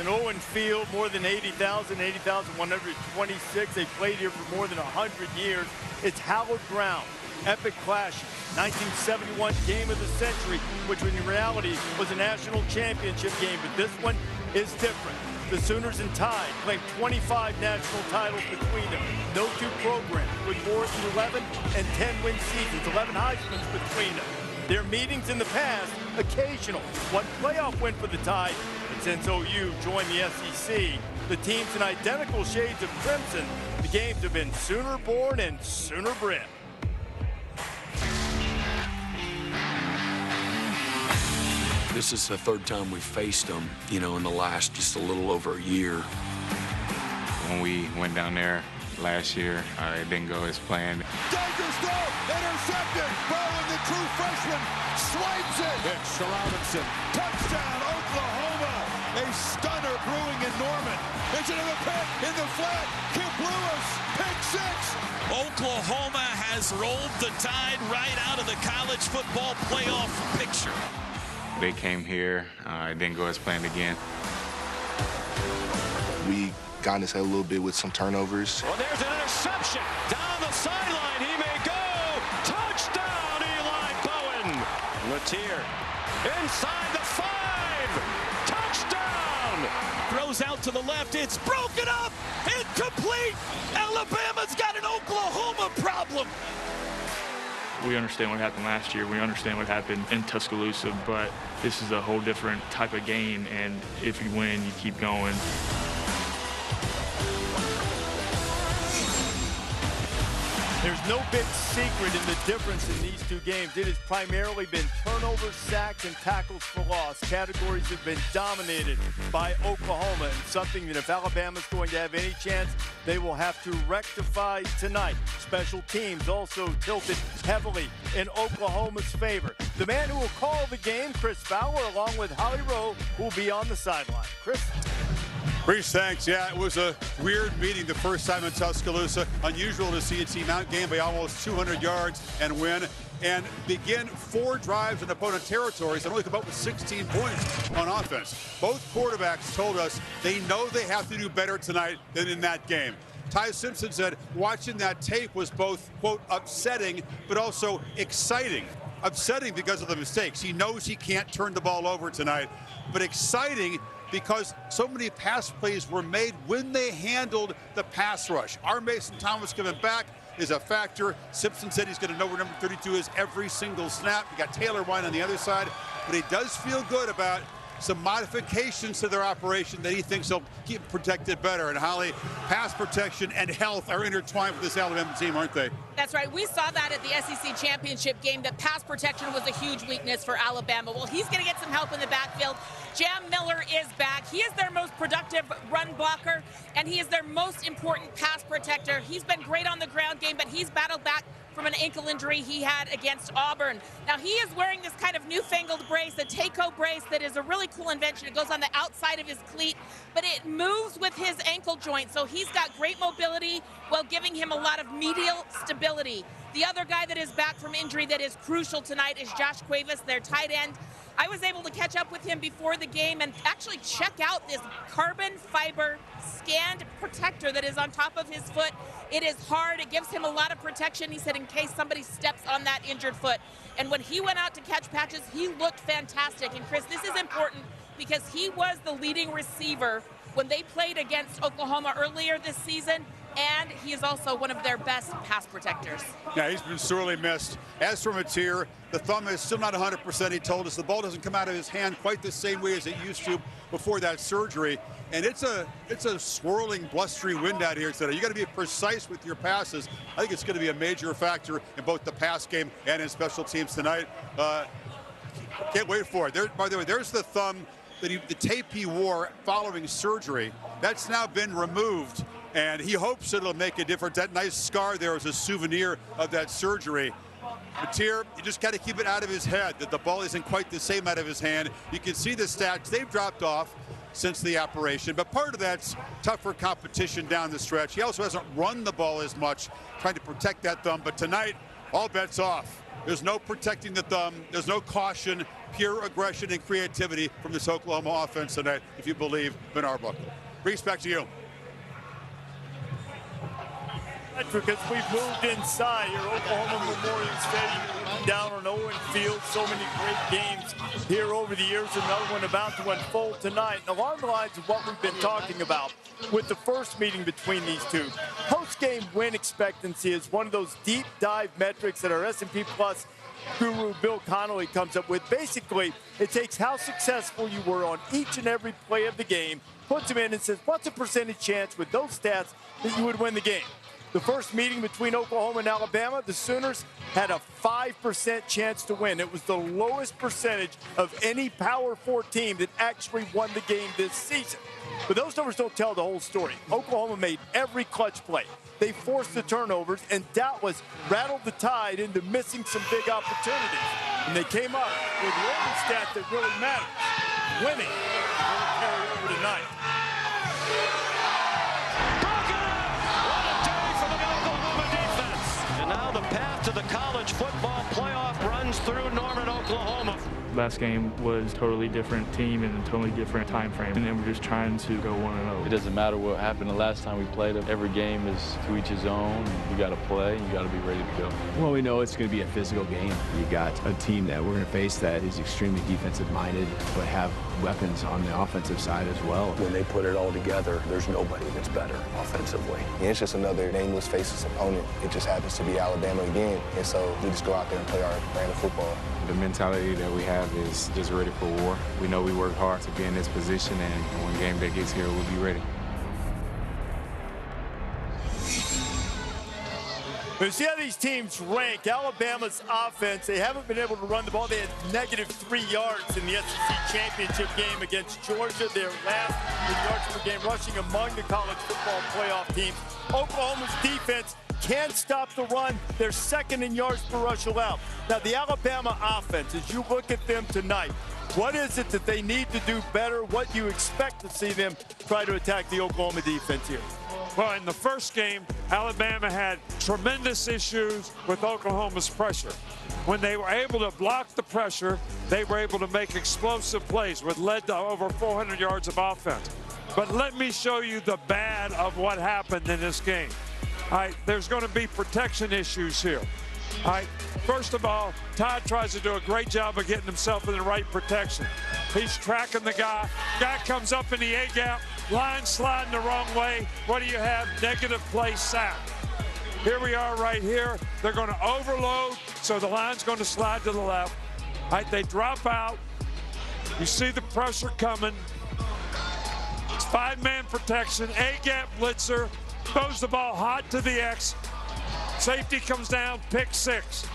in Owen Field, more than 80,000, 80,126. They played here for more than 100 years. It's hallowed ground. epic clashes. 1971 game of the century, which in reality was a national championship game, but this one is different. The Sooners and Tide claim 25 national titles between them. No two programs with more than 11 and 10-win seasons, 11 Heismans between them. Their meetings in the past, occasional. One playoff win for the Tide, but since OU joined the SEC, the teams in identical shades of crimson, the games have been Sooner born and Sooner bred. This is the third time we faced them, you know, in the last just a little over a year. When we went down there last year, it didn't go as planned. Dangerous throw, intercepted. Bowen, the true freshman, swipes it. Pitch to Robinson. Touchdown, Oklahoma. A stunner brewing in Norman. It's into the pit, in the flat. Kip Lewis, pick six. Oklahoma has rolled the Tide right out of the college football playoff picture. They came here, it didn't go as planned again. We got in his head a little bit with some turnovers. Well, there's an interception. Down the sideline, he may go. Touchdown, Eli Bowen. Latier inside the 5. Touchdown. Throws out to the left. It's broken up. Incomplete. Alabama's got an Oklahoma problem. We understand what happened last year. We understand what happened in Tuscaloosa, but this is a whole different type of game, and if you win, you keep going. There's no big secret in the difference in these two games. It has primarily been turnovers, sacks, and tackles for loss. Categories have been dominated by Oklahoma, and something that if Alabama's going to have any chance, they will have to rectify tonight. Special teams also tilted heavily in Oklahoma's favor. The man who will call the game, Chris Fowler, along with Holly Rowe, who will be on the sideline. Chris? Reese, thanks. Yeah, it was a weird meeting the first time in Tuscaloosa. Unusual to see a team outgained by almost 200 yards and win and begin 4 drives in opponent territories and only come up with 16 points on offense. Both quarterbacks told us they know they have to do better tonight than in that game. Ty Simpson said watching that tape was both, quote, upsetting, but also exciting. Upsetting because of the mistakes. He knows he can't turn the ball over tonight, but exciting because so many pass plays were made when they handled the pass rush. Our Mason Thomas coming back is a factor. Simpson said he's going to know where number 32 is every single snap. You got Taylor Wine on the other side, but he does feel good about some modifications to their operation that he thinks will keep protected better. And Holly, pass protection and health are intertwined with this Alabama team, aren't they? That's right. We saw that at the SEC championship game, that pass protection was a huge weakness for Alabama. Well, he's going to get some help in the backfield. Jam Miller is back. He is their most productive run blocker, and he is their most important pass protector. He's been great on the ground game, but he's battled back from an ankle injury he had against Auburn. Now, he is wearing this kind of newfangled brace, a Taco brace that is a really cool invention. It goes on the outside of his cleat, but it moves with his ankle joint, so he's got great mobility while giving him a lot of medial stability. The other guy that is back from injury that is crucial tonight is Josh Cuevas, their tight end. I was able to catch up with him before the game and actually check out this carbon fiber scanned protector that is on top of his foot. It is hard. It gives him a lot of protection, he said, in case somebody steps on that injured foot. And when he went out to catch patches, he looked fantastic. And Chris, this is important because he was the leading receiver when they played against Oklahoma earlier this season, and he is also one of their best pass protectors. Yeah, he's been sorely missed. As for Matier, the thumb is still not 100%. He told us the ball doesn't come out of his hand quite the same way as it used to before that surgery. And it's a swirling, blustery wind out here today. You got to be precise with your passes. I think it's going to be a major factor in both the pass game and in special teams tonight. Can't wait for it. By the way, there's the thumb, the tape he wore following surgery. That's now been removed, and he hopes it'll make a difference. That nice scar there is a souvenir of that surgery. Matier, you just got to keep it out of his head, that the ball isn't quite the same out of his hand. You can see the stats. They've dropped off since the operation, but part of that's tougher competition down the stretch. He also hasn't run the ball as much, trying to protect that thumb, but tonight, all bets off. There's no protecting the thumb. There's no caution, pure aggression and creativity from this Oklahoma offense tonight, if you believe Ben Arbuckle. Reese, back to you. Because we've moved inside here, Oklahoma Memorial Stadium, down on Owen Field. So many great games here over the years. Another one about to unfold tonight. And along the lines of what we've been talking about with the first meeting between these two, post-game win expectancy is one of those deep dive metrics that our S&P Plus guru Bill Connolly comes up with. Basically, it takes how successful you were on each and every play of the game, puts them in and says, what's a percentage chance with those stats that you would win the game? The first meeting between Oklahoma and Alabama, the Sooners had a 5% chance to win. It was the lowest percentage of any Power 4 team that actually won the game this season. But those numbers don't tell the whole story. Oklahoma made every clutch play. They forced the turnovers and doubtless rattled the Tide into missing some big opportunities. And they came up with the only stat that really matters: winning will carry over tonight. Now the path to the college football playoff runs through Norman, Oklahoma. Last game was a totally different team and a totally different time frame, and then we're just trying to go 1-0. It doesn't matter what happened the last time we played them. Every game is to each his own. You got to play. You got to be ready to go. Well, we know it's going to be a physical game. You got a team that we're going to face that is extremely defensive-minded, but have weapons on the offensive side as well. When they put it all together, there's nobody that's better offensively. And it's just another nameless, faceless opponent. It just happens to be Alabama again. And so we just go out there and play our brand of football. The mentality that we have is just ready for war. We know we work hard to be in this position, and when game day gets here, we'll be ready. You see how these teams rank. Alabama's offense, they haven't been able to run the ball. They had -3 yards in the SEC championship game against Georgia. They're last in yards per game rushing among the college football playoff teams. Oklahoma's defense can't stop the run. They're second in yards per rush allowed. Now, the Alabama offense, as you look at them tonight, what is it that they need to do better? What do you expect to see them try to attack the Oklahoma defense here? Well, in the first game, Alabama had tremendous issues with Oklahoma's pressure. When they were able to block the pressure, they were able to make explosive plays, which led to over 400 yards of offense. But let me show you the bad of what happened in this game. All right, there's going to be protection issues here. All right, first of all, Todd tries to do a great job of getting himself in the right protection. He's tracking the guy. Guy comes up in the A-gap, line sliding the wrong way. What do you have? Negative play sack. Here we are right here. They're going to overload, so the line's going to slide to the left. All right, they drop out. You see the pressure coming. It's 5-man protection, A-gap blitzer, throws the ball hot to the X. Safety comes down, pick 6.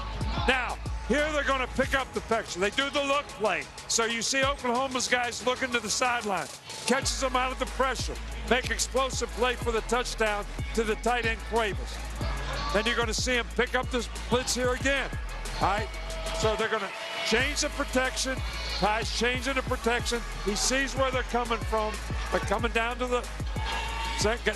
Now, here they're going to pick up the picture. They do the look play. So you see Oklahoma's guys looking to the sideline. Catches them out of the pressure. Make explosive play for the touchdown to the tight end Cuevas. Then you're going to see him pick up this blitz here again. All right? So they're going to change the protection. Ty's changing the protection. He sees where they're coming from. They're coming down to the...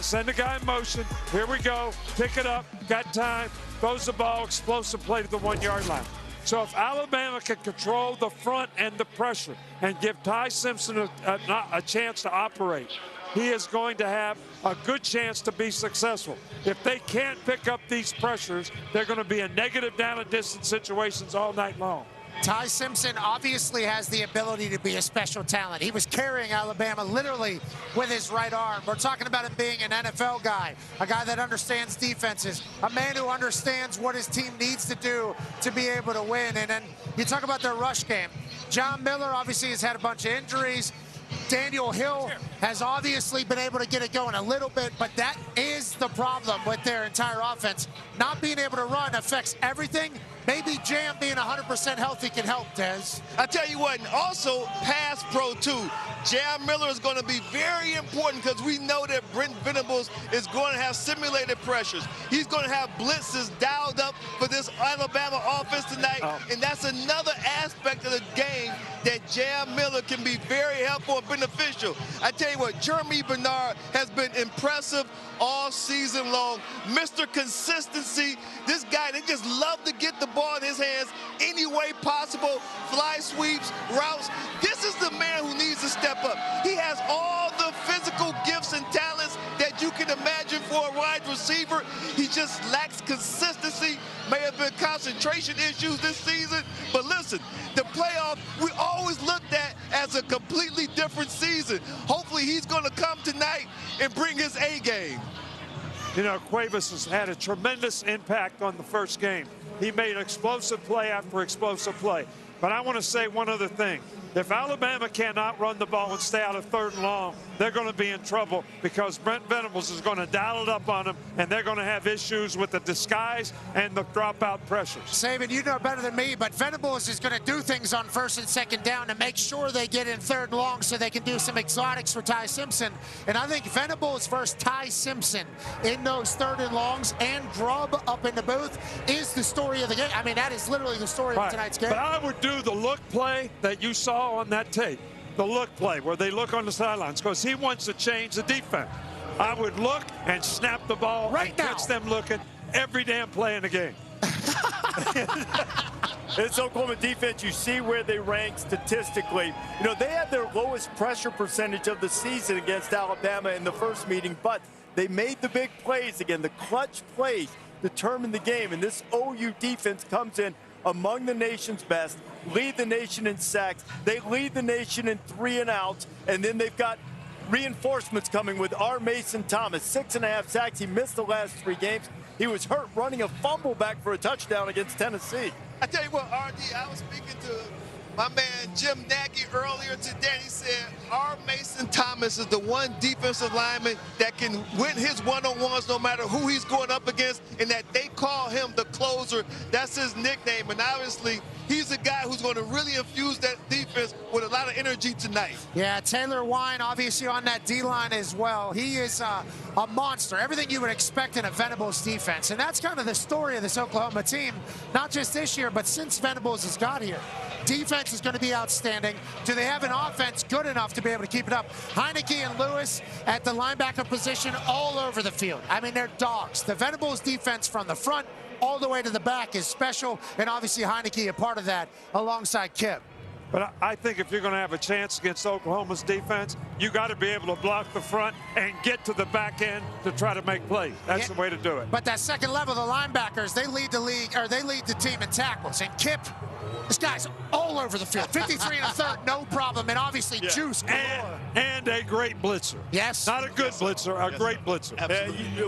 Send the guy in motion. Here we go. Pick it up. Got time. Throws the ball. Explosive play to the 1-yard line. So if Alabama can control the front and the pressure and give Ty Simpson a chance to operate, he is going to have a good chance to be successful. If they can't pick up these pressures, they're going to be in negative down and distance situations all night long. Ty Simpson obviously has the ability to be a special talent. He was carrying Alabama literally with his right arm. We're talking about him being an NFL guy, a guy that understands defenses, a man who understands what his team needs to do to be able to win. And then you talk about their rush game. John Miller obviously has had a bunch of injuries. Daniel Hill has obviously been able to get it going a little bit, but that is the problem with their entire offense. Not being able to run affects everything. Maybe Jam being 100% healthy can help, Dez. I tell you what, also pass pro too. Jam Miller is going to be very important because we know that Brent Venables is going to have simulated pressures. He's going to have blitzes dialed up for this Alabama offense tonight, and that's another aspect of the game that Jam Miller can be very helpful and beneficial. I tell you what, Jeremy Bernard has been impressive all season long. Mr. Consistency, this guy, they just love to get the ball in his hands any way possible. Fly sweeps, routes. This is the man who needs to step up. He has all the physical gifts and talents that you can imagine for a wide receiver. He just lacks consistency. May have been concentration issues this season. But listen, the playoff, we always looked at as a completely different season. Hopefully he's going to come tonight and bring his A game. You know, Cuevas has had a tremendous impact on the first game. He made explosive play after explosive play. But I want to say one other thing. If Alabama cannot run the ball and stay out of 3rd and long, they're going to be in trouble because Brent Venables is going to dial it up on them, and they're going to have issues with the disguise and the dropout pressures. Saban, you know better than me, but Venables is going to do things on 1st and 2nd down to make sure they get in 3rd and long so they can do some exotics for Ty Simpson. And I think Venables versus Ty Simpson in those 3rd and longs and Grubb up in the booth is the story of the game. I mean, that is literally the story of tonight's game. But I would do the look play that you saw on that tape, the look play where they look on the sidelines, because he wants to change the defense. I would look and snap the ball right and catch them looking every damn play in the game. This Oklahoma defense, you see where they rank statistically. You know, they had their lowest pressure percentage of the season against Alabama in the first meeting, but they made the big plays again. The clutch plays determined the game, and this OU defense comes in among the nation's best, lead the nation in sacks. They lead the nation in 3-and-outs, and then they've got reinforcements coming with R. Mason Thomas, 6.5 sacks. He missed the last 3 games. He was hurt running a fumble back for a touchdown against Tennessee. I tell you what, RD, I was speaking to my man Jim Nagy earlier today. He said R. Mason Thomas is the one defensive lineman that can win his one-on-ones no matter who he's going up against, and that they call him the closer. That's his nickname, and obviously he's a guy who's going to really infuse that defense with a lot of energy tonight. Yeah, Taylor Wine obviously on that D-line as well. He is a monster. Everything you would expect in a Venables defense, and that's kind of the story of this Oklahoma team, not just this year, but since Venables has got here. Defense is going to be outstanding. Do they have an offense good enough to be able to keep it up? Heineke and Lewis at the linebacker position all over the field. I mean, they're dogs. The Venables defense from the front all the way to the back is special, and obviously Heineke a part of that alongside Kip. But I think if you're going to have a chance against Oklahoma's defense, you got to be able to block the front and get to the back end to try to make plays. That's the way to do it. But that second level, the linebackers, they lead the league, or they lead the team in tackles. And Kip, this guy's all over the field. 53 and a third, no problem. And obviously juice galore. And a great blitzer. Yes. Not a good blitzer, a great blitzer.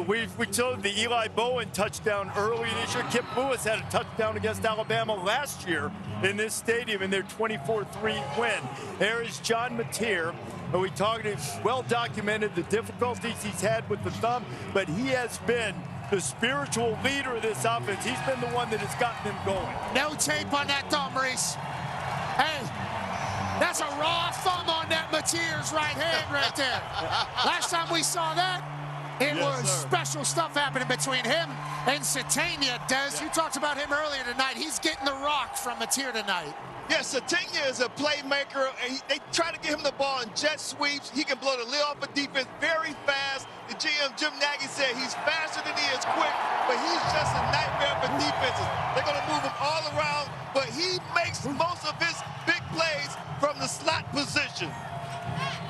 We told the Eli Bowen touchdown early this year. Kip Lewis had a touchdown against Alabama last year in this stadium in their 24-3 win. There is John Mateer. We talked, well documented the difficulties he's had with the thumb, but he has been the spiritual leader of this offense. He's been the one that has gotten them going. No tape on that thumb, Reese. Hey, that's a raw thumb on that Mateer's right hand right there. Last time we saw that, it was special stuff happening between him and Satania. Des, you talked about him earlier tonight. He's getting the rock from Mateer tonight. Yes, Satania is a playmaker, and they try to get him the ball in jet sweeps. He can blow the lid off a defense very fast. The GM, Jim Nagy, said he's faster than he is quick, but he's just a nightmare for defenses. They're going to move him all around, but he makes most of his big plays from the slot position.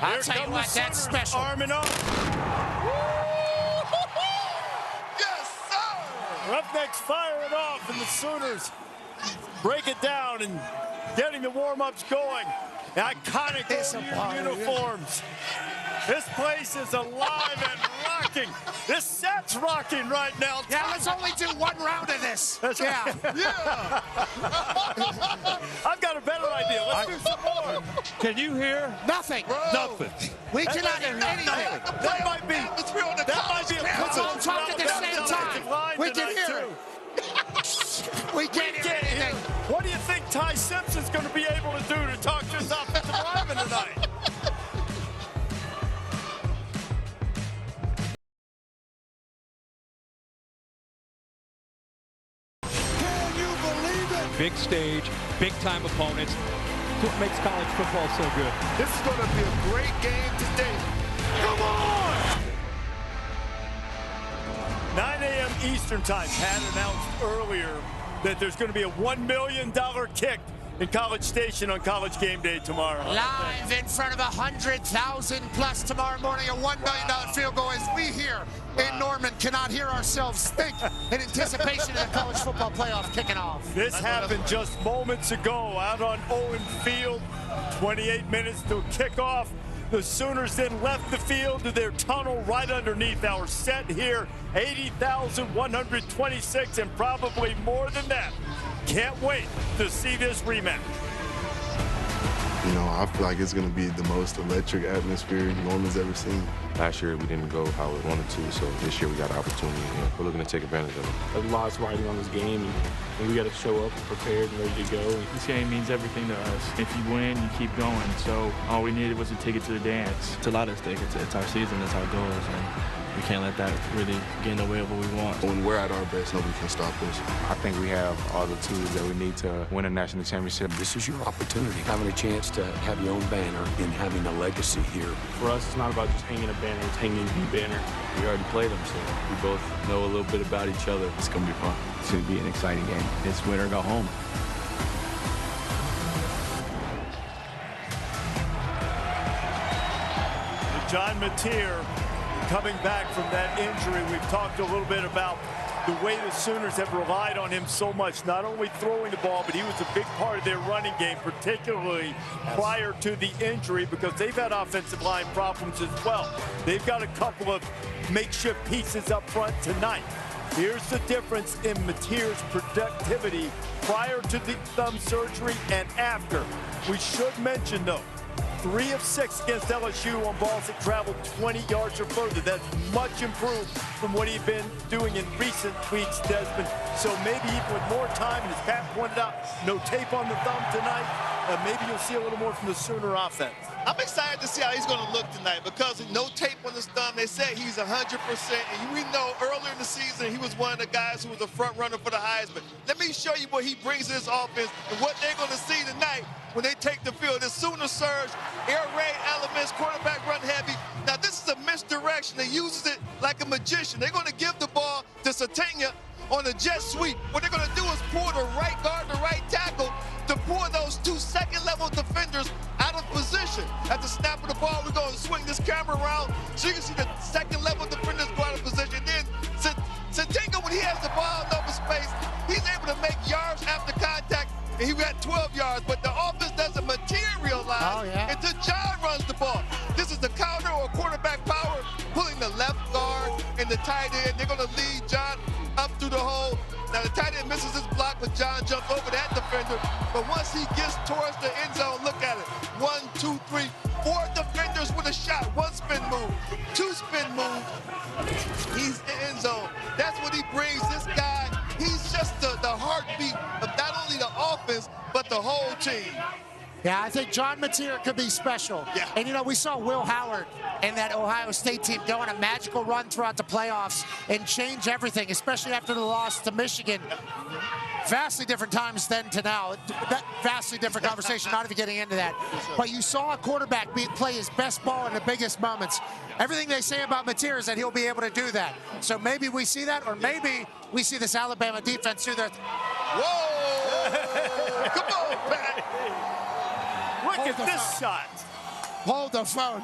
I'll tell you what, that's special. Arming up. Yes, sir! Roughnecks fire it off, and the Sooners break it down and getting the warm-ups going. The iconic OU uniforms. This place is alive and rocking. This set's rocking right now. Yeah, let's only do one round of this. Yeah. I've got a better idea. Let's do some more. Can you hear? Nothing. Nothing. We cannot hear anything. That might be a Let's all talk at the same time. We can hear it. We can't hear anything. What do you think Ty Simpson's going to be able to do to talk to his offensive lineman tonight? Can you believe it? Big stage, big-time opponents. What makes college football so good? This is going to be a great game today. Come on! 9 a.m. Eastern time. Pat announced earlier that there's going to be a $1 million kick in College Station on College Game Day tomorrow. Live in front of 100,000 plus tomorrow morning, a $1 million field goal as we here in Norman cannot hear ourselves think in anticipation of the college football playoff kicking off. This happened just moments ago out on Owen Field. 28 minutes to kickoff. The Sooners then left the field to their tunnel right underneath our set here. 80,126 and probably more than that. Can't wait to see this rematch. You know, I feel like it's going to be the most electric atmosphere Norman's ever seen. Last year we didn't go how we wanted to, so this year we got an opportunity and we're looking to take advantage of it. A lot's riding on this game, and we got to show up prepared and ready to go. This game means everything to us. If you win, you keep going. So all we needed was a ticket to the dance. It's a lot at stake. It's our season. It's our goals, and we can't let that really get in the way of what we want. When we're at our best, nobody can stop us. I think we have all the tools that we need to win a national championship. This is your opportunity, having a chance to have your own banner and having a legacy here. For us, it's not about just hanging a banner, it's hanging the banner. We already played them, so we both know a little bit about each other. It's going to be fun. It's going to be an exciting game. It's win or go home. John Mateer coming back from that injury. We've talked a little bit about the way the Sooners have relied on him so much, not only throwing the ball, but he was a big part of their running game, particularly prior to the injury, because they've had offensive line problems as well. They've got a couple of makeshift pieces up front tonight. Here's the difference in Mateer's productivity prior to the thumb surgery and after. We should mention, though, 3 of 6 against LSU on balls that traveled 20 yards or further. That's much improved from what he'd been doing in recent weeks, Desmond. So maybe even with more time, and as Pat pointed out, no tape on the thumb tonight, maybe you'll see a little more from the Sooner offense. I'm excited to see how he's going to look tonight because no tape on his thumb. They said he's 100%. And we know earlier in the season he was one of the guys who was a front runner for the Heisman. Let me show you what he brings to this offense and what they're going to see tonight when they take the field. This Sooner surge, air raid elements, quarterback run heavy. Now this is a misdirection. They uses it like a magician. They're going to give the ball to Satania on a jet sweep. What they're going to do is pull the right guard, the right tackle to pull those 2 second-level defenders out of position. At the snap of the ball, we're going to swing this camera around so you can see the second-level defenders go out of position. Then Satania, when he has the ball in open space, he's able to make yards after contact, and he got 12 yards, but the offense doesn't materialize until John runs the ball. This is the counter or quarterback power, pulling the left guard and the tight end. They're going to lead John up through the hole. Now the tight end misses his block, but John jumps over that defender. But once he gets towards the end zone, look at it. 1, 2, 3, 4 defenders with a shot. 1 spin move, 2 spin moves. He's in the end zone. That's what he brings. This guy, he's just the heartbeat of not only the offense, but the whole team. Yeah, I think John Mateer could be special. Yeah. And, you know, we saw Will Howard and that Ohio State team go on a magical run throughout the playoffs and change everything, especially after the loss to Michigan. Vastly different times then to now. Vastly different conversation, not even getting into that. But you saw a quarterback play his best ball in the biggest moments. Everything they say about Mateer is that he'll be able to do that. So maybe we see that, or maybe we see this Alabama defense do their... Whoa! Come on, Pat! Look at this shot. Hold the phone.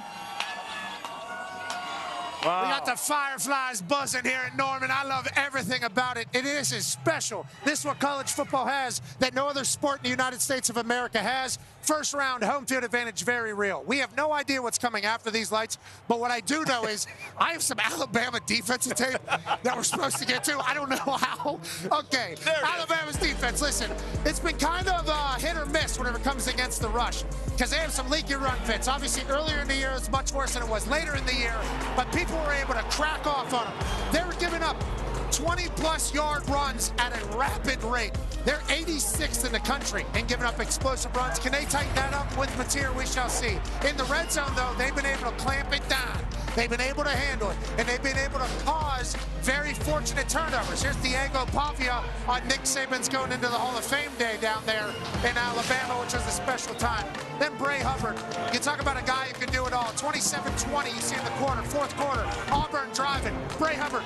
Wow. We got the Fireflies buzzing here at Norman. I love everything about it. It is special. This is what college football has that no other sport in the United States of America has. First round, home field advantage, very real. We have no idea what's coming after these lights, but what I do know is I have some Alabama defensive tape that we're supposed to get to. I don't know how. Okay, Alabama's defense, listen, it's been kind of hit or miss whenever it comes against the rush because they have some leaky run fits. Obviously, earlier in the year, it's much worse than it was later in the year, but people were able to crack off on them. They were giving up 20-plus yard runs at a rapid rate. They're 86th in the country in giving up explosive runs. Can they tighten that up with Mateer? We shall see. In the red zone, though, they've been able to clamp it down. They've been able to handle it, and they've been able to cause very unfortunate turnovers. Here's Diego Pavia on Nick Saban's going into the Hall of Fame day down there in Alabama, which was a special time. Then Bray Hubbard. You talk about a guy who can do it all. 27-20, you see in the quarter, fourth quarter. Auburn driving. Bray Hubbard.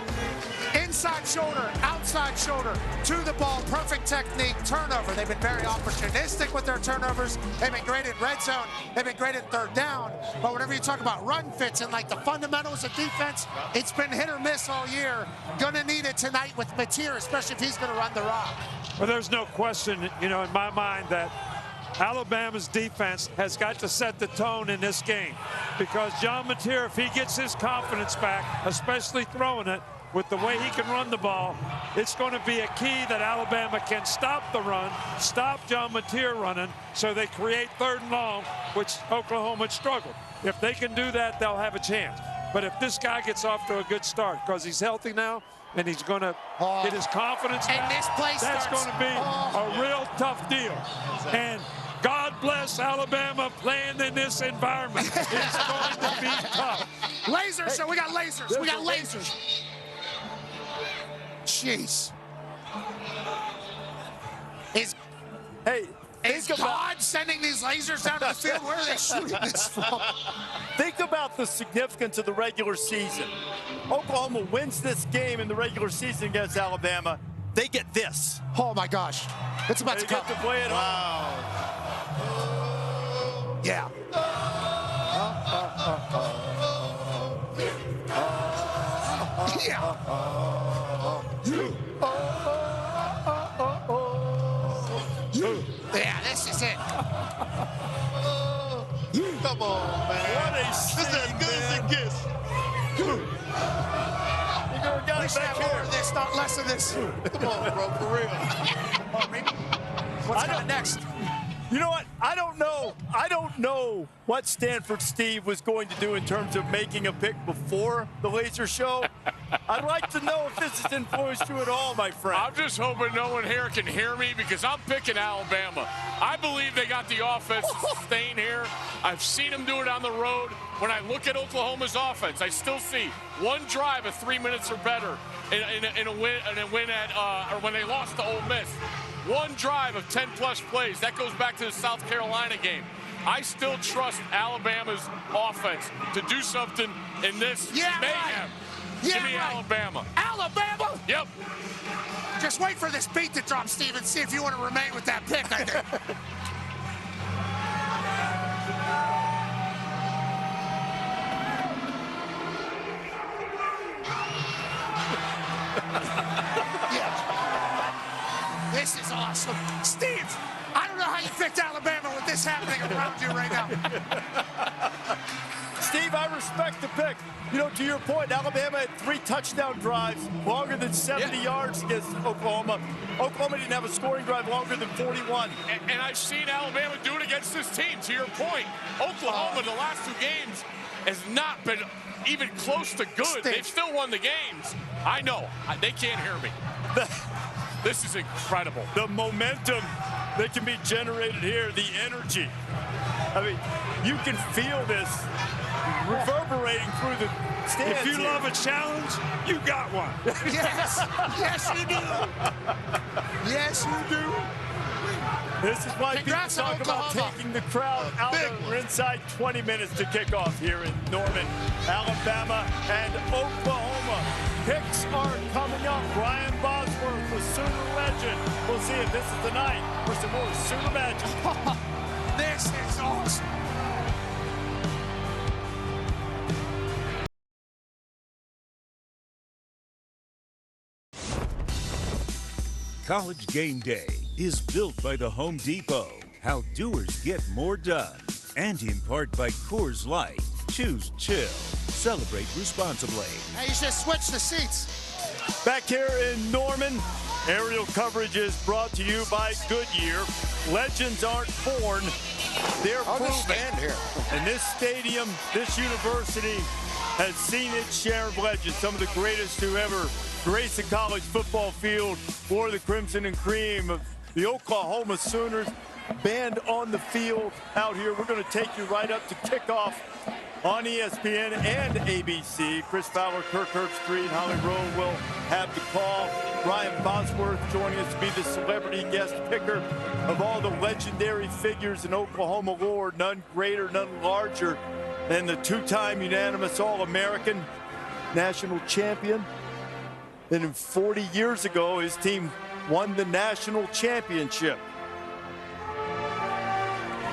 Inside shoulder, outside shoulder, to the ball, perfect technique, turnover. They've been very opportunistic with their turnovers. They've been great in red zone. They've been great in third down. But whenever you talk about run fits and like the fundamentals of defense, it's been hit or miss all year. Gonna need it tonight with Mateer, especially if he's gonna run the rock. Well, there's no question, in my mind that Alabama's defense has got to set the tone in this game, because John Mateer, if he gets his confidence back, especially throwing it, with the way he can run the ball, it's going to be a key that Alabama can stop the run, stop John Mateer running, so they create third and long, which Oklahoma struggled. If they can do that, they'll have a chance. But if this guy gets off to a good start, because he's healthy now, and he's going to get his confidence back, this place that's going to be a real tough deal. And God bless Alabama playing in this environment. It's going to be tough. Lasers, so we got lasers. We got lasers. Jeez. Is God sending these lasers down to the field? Where are they shooting this from? Think about the significance of the regular season. Oklahoma wins this game in the regular season against Alabama. They get this. Oh, my gosh. It's about to come. They get to play it home. Yeah. Yeah, this is it. Come on, man. This is as good as it gets. We should have more of this, not less of this. Come on, bro, for real. What's coming next? You know what? I don't know what Stanford Steve was going to do in terms of making a pick before the laser show. I'd like to know if this has influenced you at all, my friend. I'm just hoping no one here can hear me, because I'm picking Alabama. I believe they got the offense to sustain here. I've seen them do it on the road. When I look at Oklahoma's offense, I still see one drive of 3 minutes or better in a win at or when they lost to Ole Miss. One drive of 10-plus plays. That goes back to the South Carolina game. I still trust Alabama's offense to do something in this mayhem. Right. Yeah, Give me right. Alabama. Alabama? Yep. Just wait for this beat to drop, Steve, and see if you want to remain with that pick, I think. This is awesome. Steve, I don't know how you picked Alabama with this happening around you right now. Steve, I respect the pick. To your point, Alabama had 3 touchdown drives, longer than 70 yards against Oklahoma. Oklahoma didn't have a scoring drive longer than 41. And I've seen Alabama do it against this team. To your point, Oklahoma, the last 2 games, has not been even close to good. Steve. They've still won the games. I know. They can't hear me. This is incredible. The momentum that can be generated here, the energy. I mean, you can feel this reverberating through the stands. If you here. love a challenge, you got one. Yes, yes, you do. Yes, you do. This is why Congrats people talk about Oklahoma. taking the crowd out of inside 20 minutes to kick off here in Norman, Alabama and Oklahoma. Picks are coming up. Brian Bosworth, the Sooner legend. We'll see if this is the night for some more Sooner magic. This is awesome. College Game Day is built by the Home Depot. How doers get more done. And in part by Coors Light. Choose chill. Celebrate responsibly. Hey, you should switch the seats. Back here in Norman, aerial coverage is brought to you by Goodyear. Legends aren't born, they're proven. Stand here. And this stadium, this university has seen its share of legends. Some of the greatest who ever graced the college football field wore the crimson and cream of the Oklahoma Sooners. Band on the field out here. We're going to take you right up to kickoff on ESPN and ABC. Chris Fowler, Kirk Herbstreit, and Holly Rowe will have the call. Brian Bosworth joining us to be the celebrity guest picker of all the legendary figures in Oklahoma lore. None greater, none larger than the two-time unanimous All-American national champion. And 40 years ago, his team won the national championship.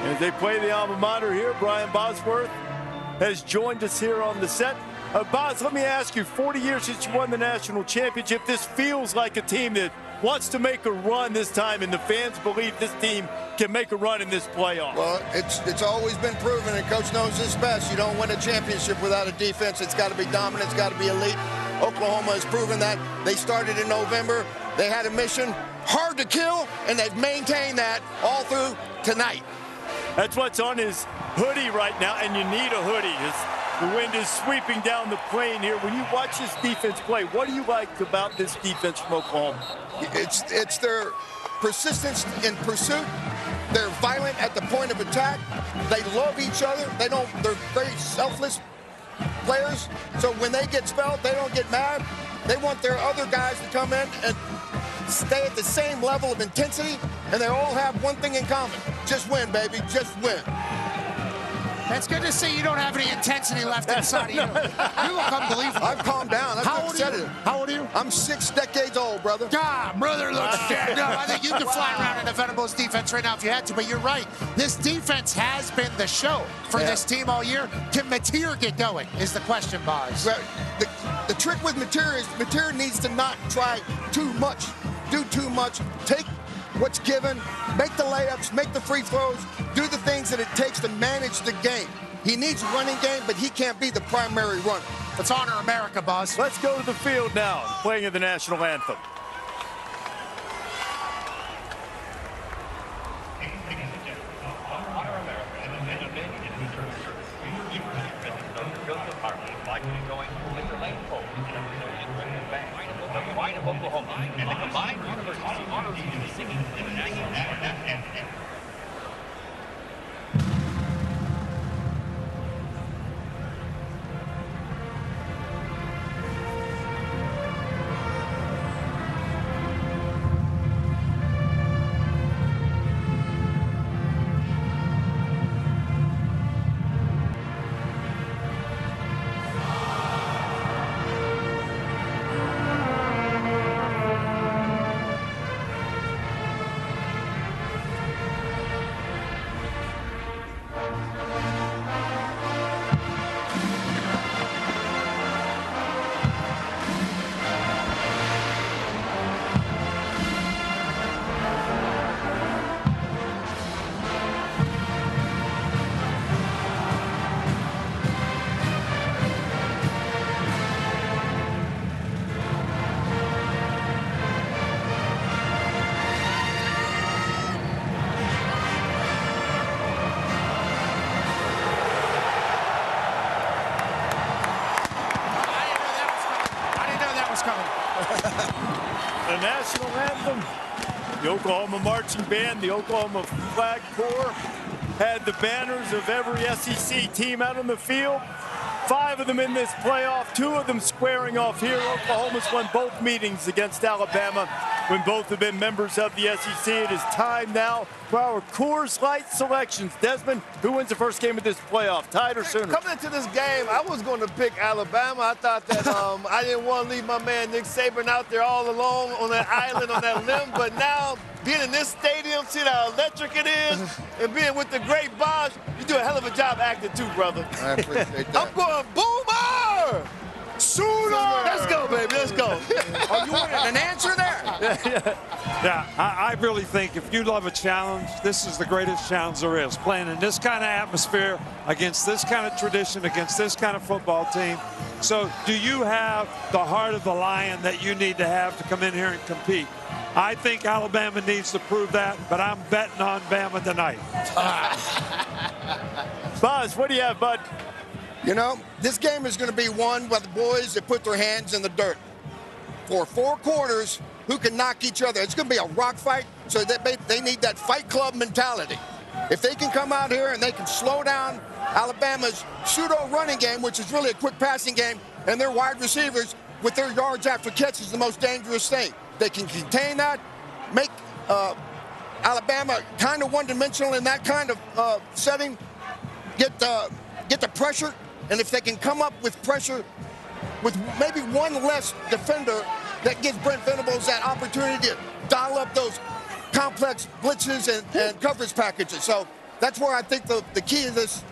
As they play the alma mater here, Brian Bosworth has joined us here on the set. Boz, let me ask you, 40 years since you won the national championship, this feels like a team that wants to make a run this time, and the fans believe this team can make a run in this playoff. Well, it's always been proven, and Coach knows this best. You don't win a championship without a defense. It's got to be dominant. It's got to be elite. Oklahoma has proven that. They started in November. They had a mission, hard to kill, and they've maintained that all through tonight. That's what's on his hoodie right now, and you need a hoodie. The wind is sweeping down the plain here. When you watch this defense play, what do you like about this defense from Oklahoma? It's their persistence in pursuit. They're violent at the point of attack. They love each other. They're very selfless players. So when they get spelled, they don't get mad. They want their other guys to come in and stay at the same level of intensity, and they all have one thing in common. Just win, baby. Just win. That's good to see you don't have any intensity left inside of you. You look unbelievable. I've calmed down. How old are you? How old are you? I'm 6 decades old, brother. God, brother looks dead. No, I think you could fly around in the Venables defense right now if you had to, but you're right. This defense has been the show for this team all year. Can Mateer get going is the question, Boz. Well, the trick with Mateer is Mateer needs to not try too much, do too much, take what's given, make the layups, make the free throws, do the things that it takes to manage the game. He needs a running game, but he can't be the primary runner. Let's honor America, Boz. Let's go to the field now, playing the national anthem. Of Oklahoma and the combined university honors you singing in the national anthem. The national anthem, the Oklahoma Marching Band, the Oklahoma Flag Corps had the banners of every SEC team out on the field. 5 of them in this playoff, 2 of them squaring off here. Oklahoma's won both meetings against Alabama when both have been members of the SEC. It is time now for our Coors Light selections. Desmond, who wins the first game of this playoff, Tide or Sooners? Coming into this game, I was going to pick Alabama. I thought that I didn't want to leave my man Nick Saban out there all alone on that island, on that limb. But now, being in this stadium, seeing how electric it is, and being with the great Boz, you do a hell of a job acting too, brother. I appreciate that. I'm going Boomer! Sooner! Let's go, baby. Let's go. Oh, you wanted an answer there? Yeah, I really think if you love a challenge, this is the greatest challenge there is. Playing in this kind of atmosphere, against this kind of tradition, against this kind of football team. So do you have the heart of the lion that you need to have to come in here and compete? I think Alabama needs to prove that, but I'm betting on Bama tonight. Boz, what do you have, bud? You know, this game is going to be won by the boys that put their hands in the dirt. For 4 quarters, who can knock each other. It's going to be a rock fight, so they need that fight club mentality. If they can come out here and they can slow down Alabama's pseudo running game, which is really a quick passing game, and their wide receivers with their yards after catch is the most dangerous thing. They can contain that, make Alabama kind of one-dimensional in that kind of setting, get the pressure, and if they can come up with pressure with maybe one less defender, that gives Brent Venables that opportunity to dial up those complex blitzes and coverage packages. So that's where I think the key of this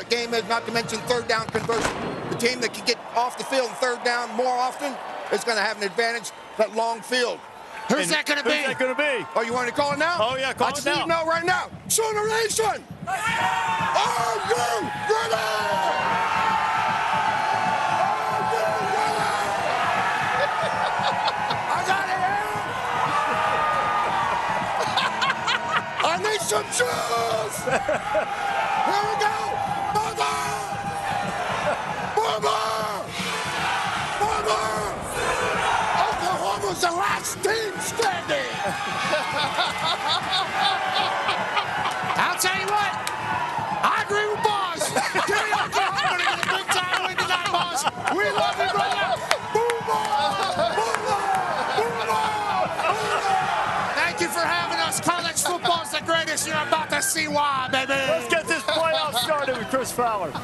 game is, not to mention third down conversion. The team that can get off the field third down more often is going to have an advantage, that long field. Who's that going to be? Who's that going to be? Oh, you want to call it now? Oh, yeah, call it now. I just need to know right now. Sooner Nation! Are you ready? Some shoes! Here we go! Boomer! Boomer! Boomer! Oklahoma's the last team standing! I'll tell you what, I agree with Boss. Give me Oklahoma to get a big time win tonight, Boss. We love you, brother! Thank you for having us. College football's the greatest. You're about to see why, baby. Let's get this playoff started with Chris Fowler.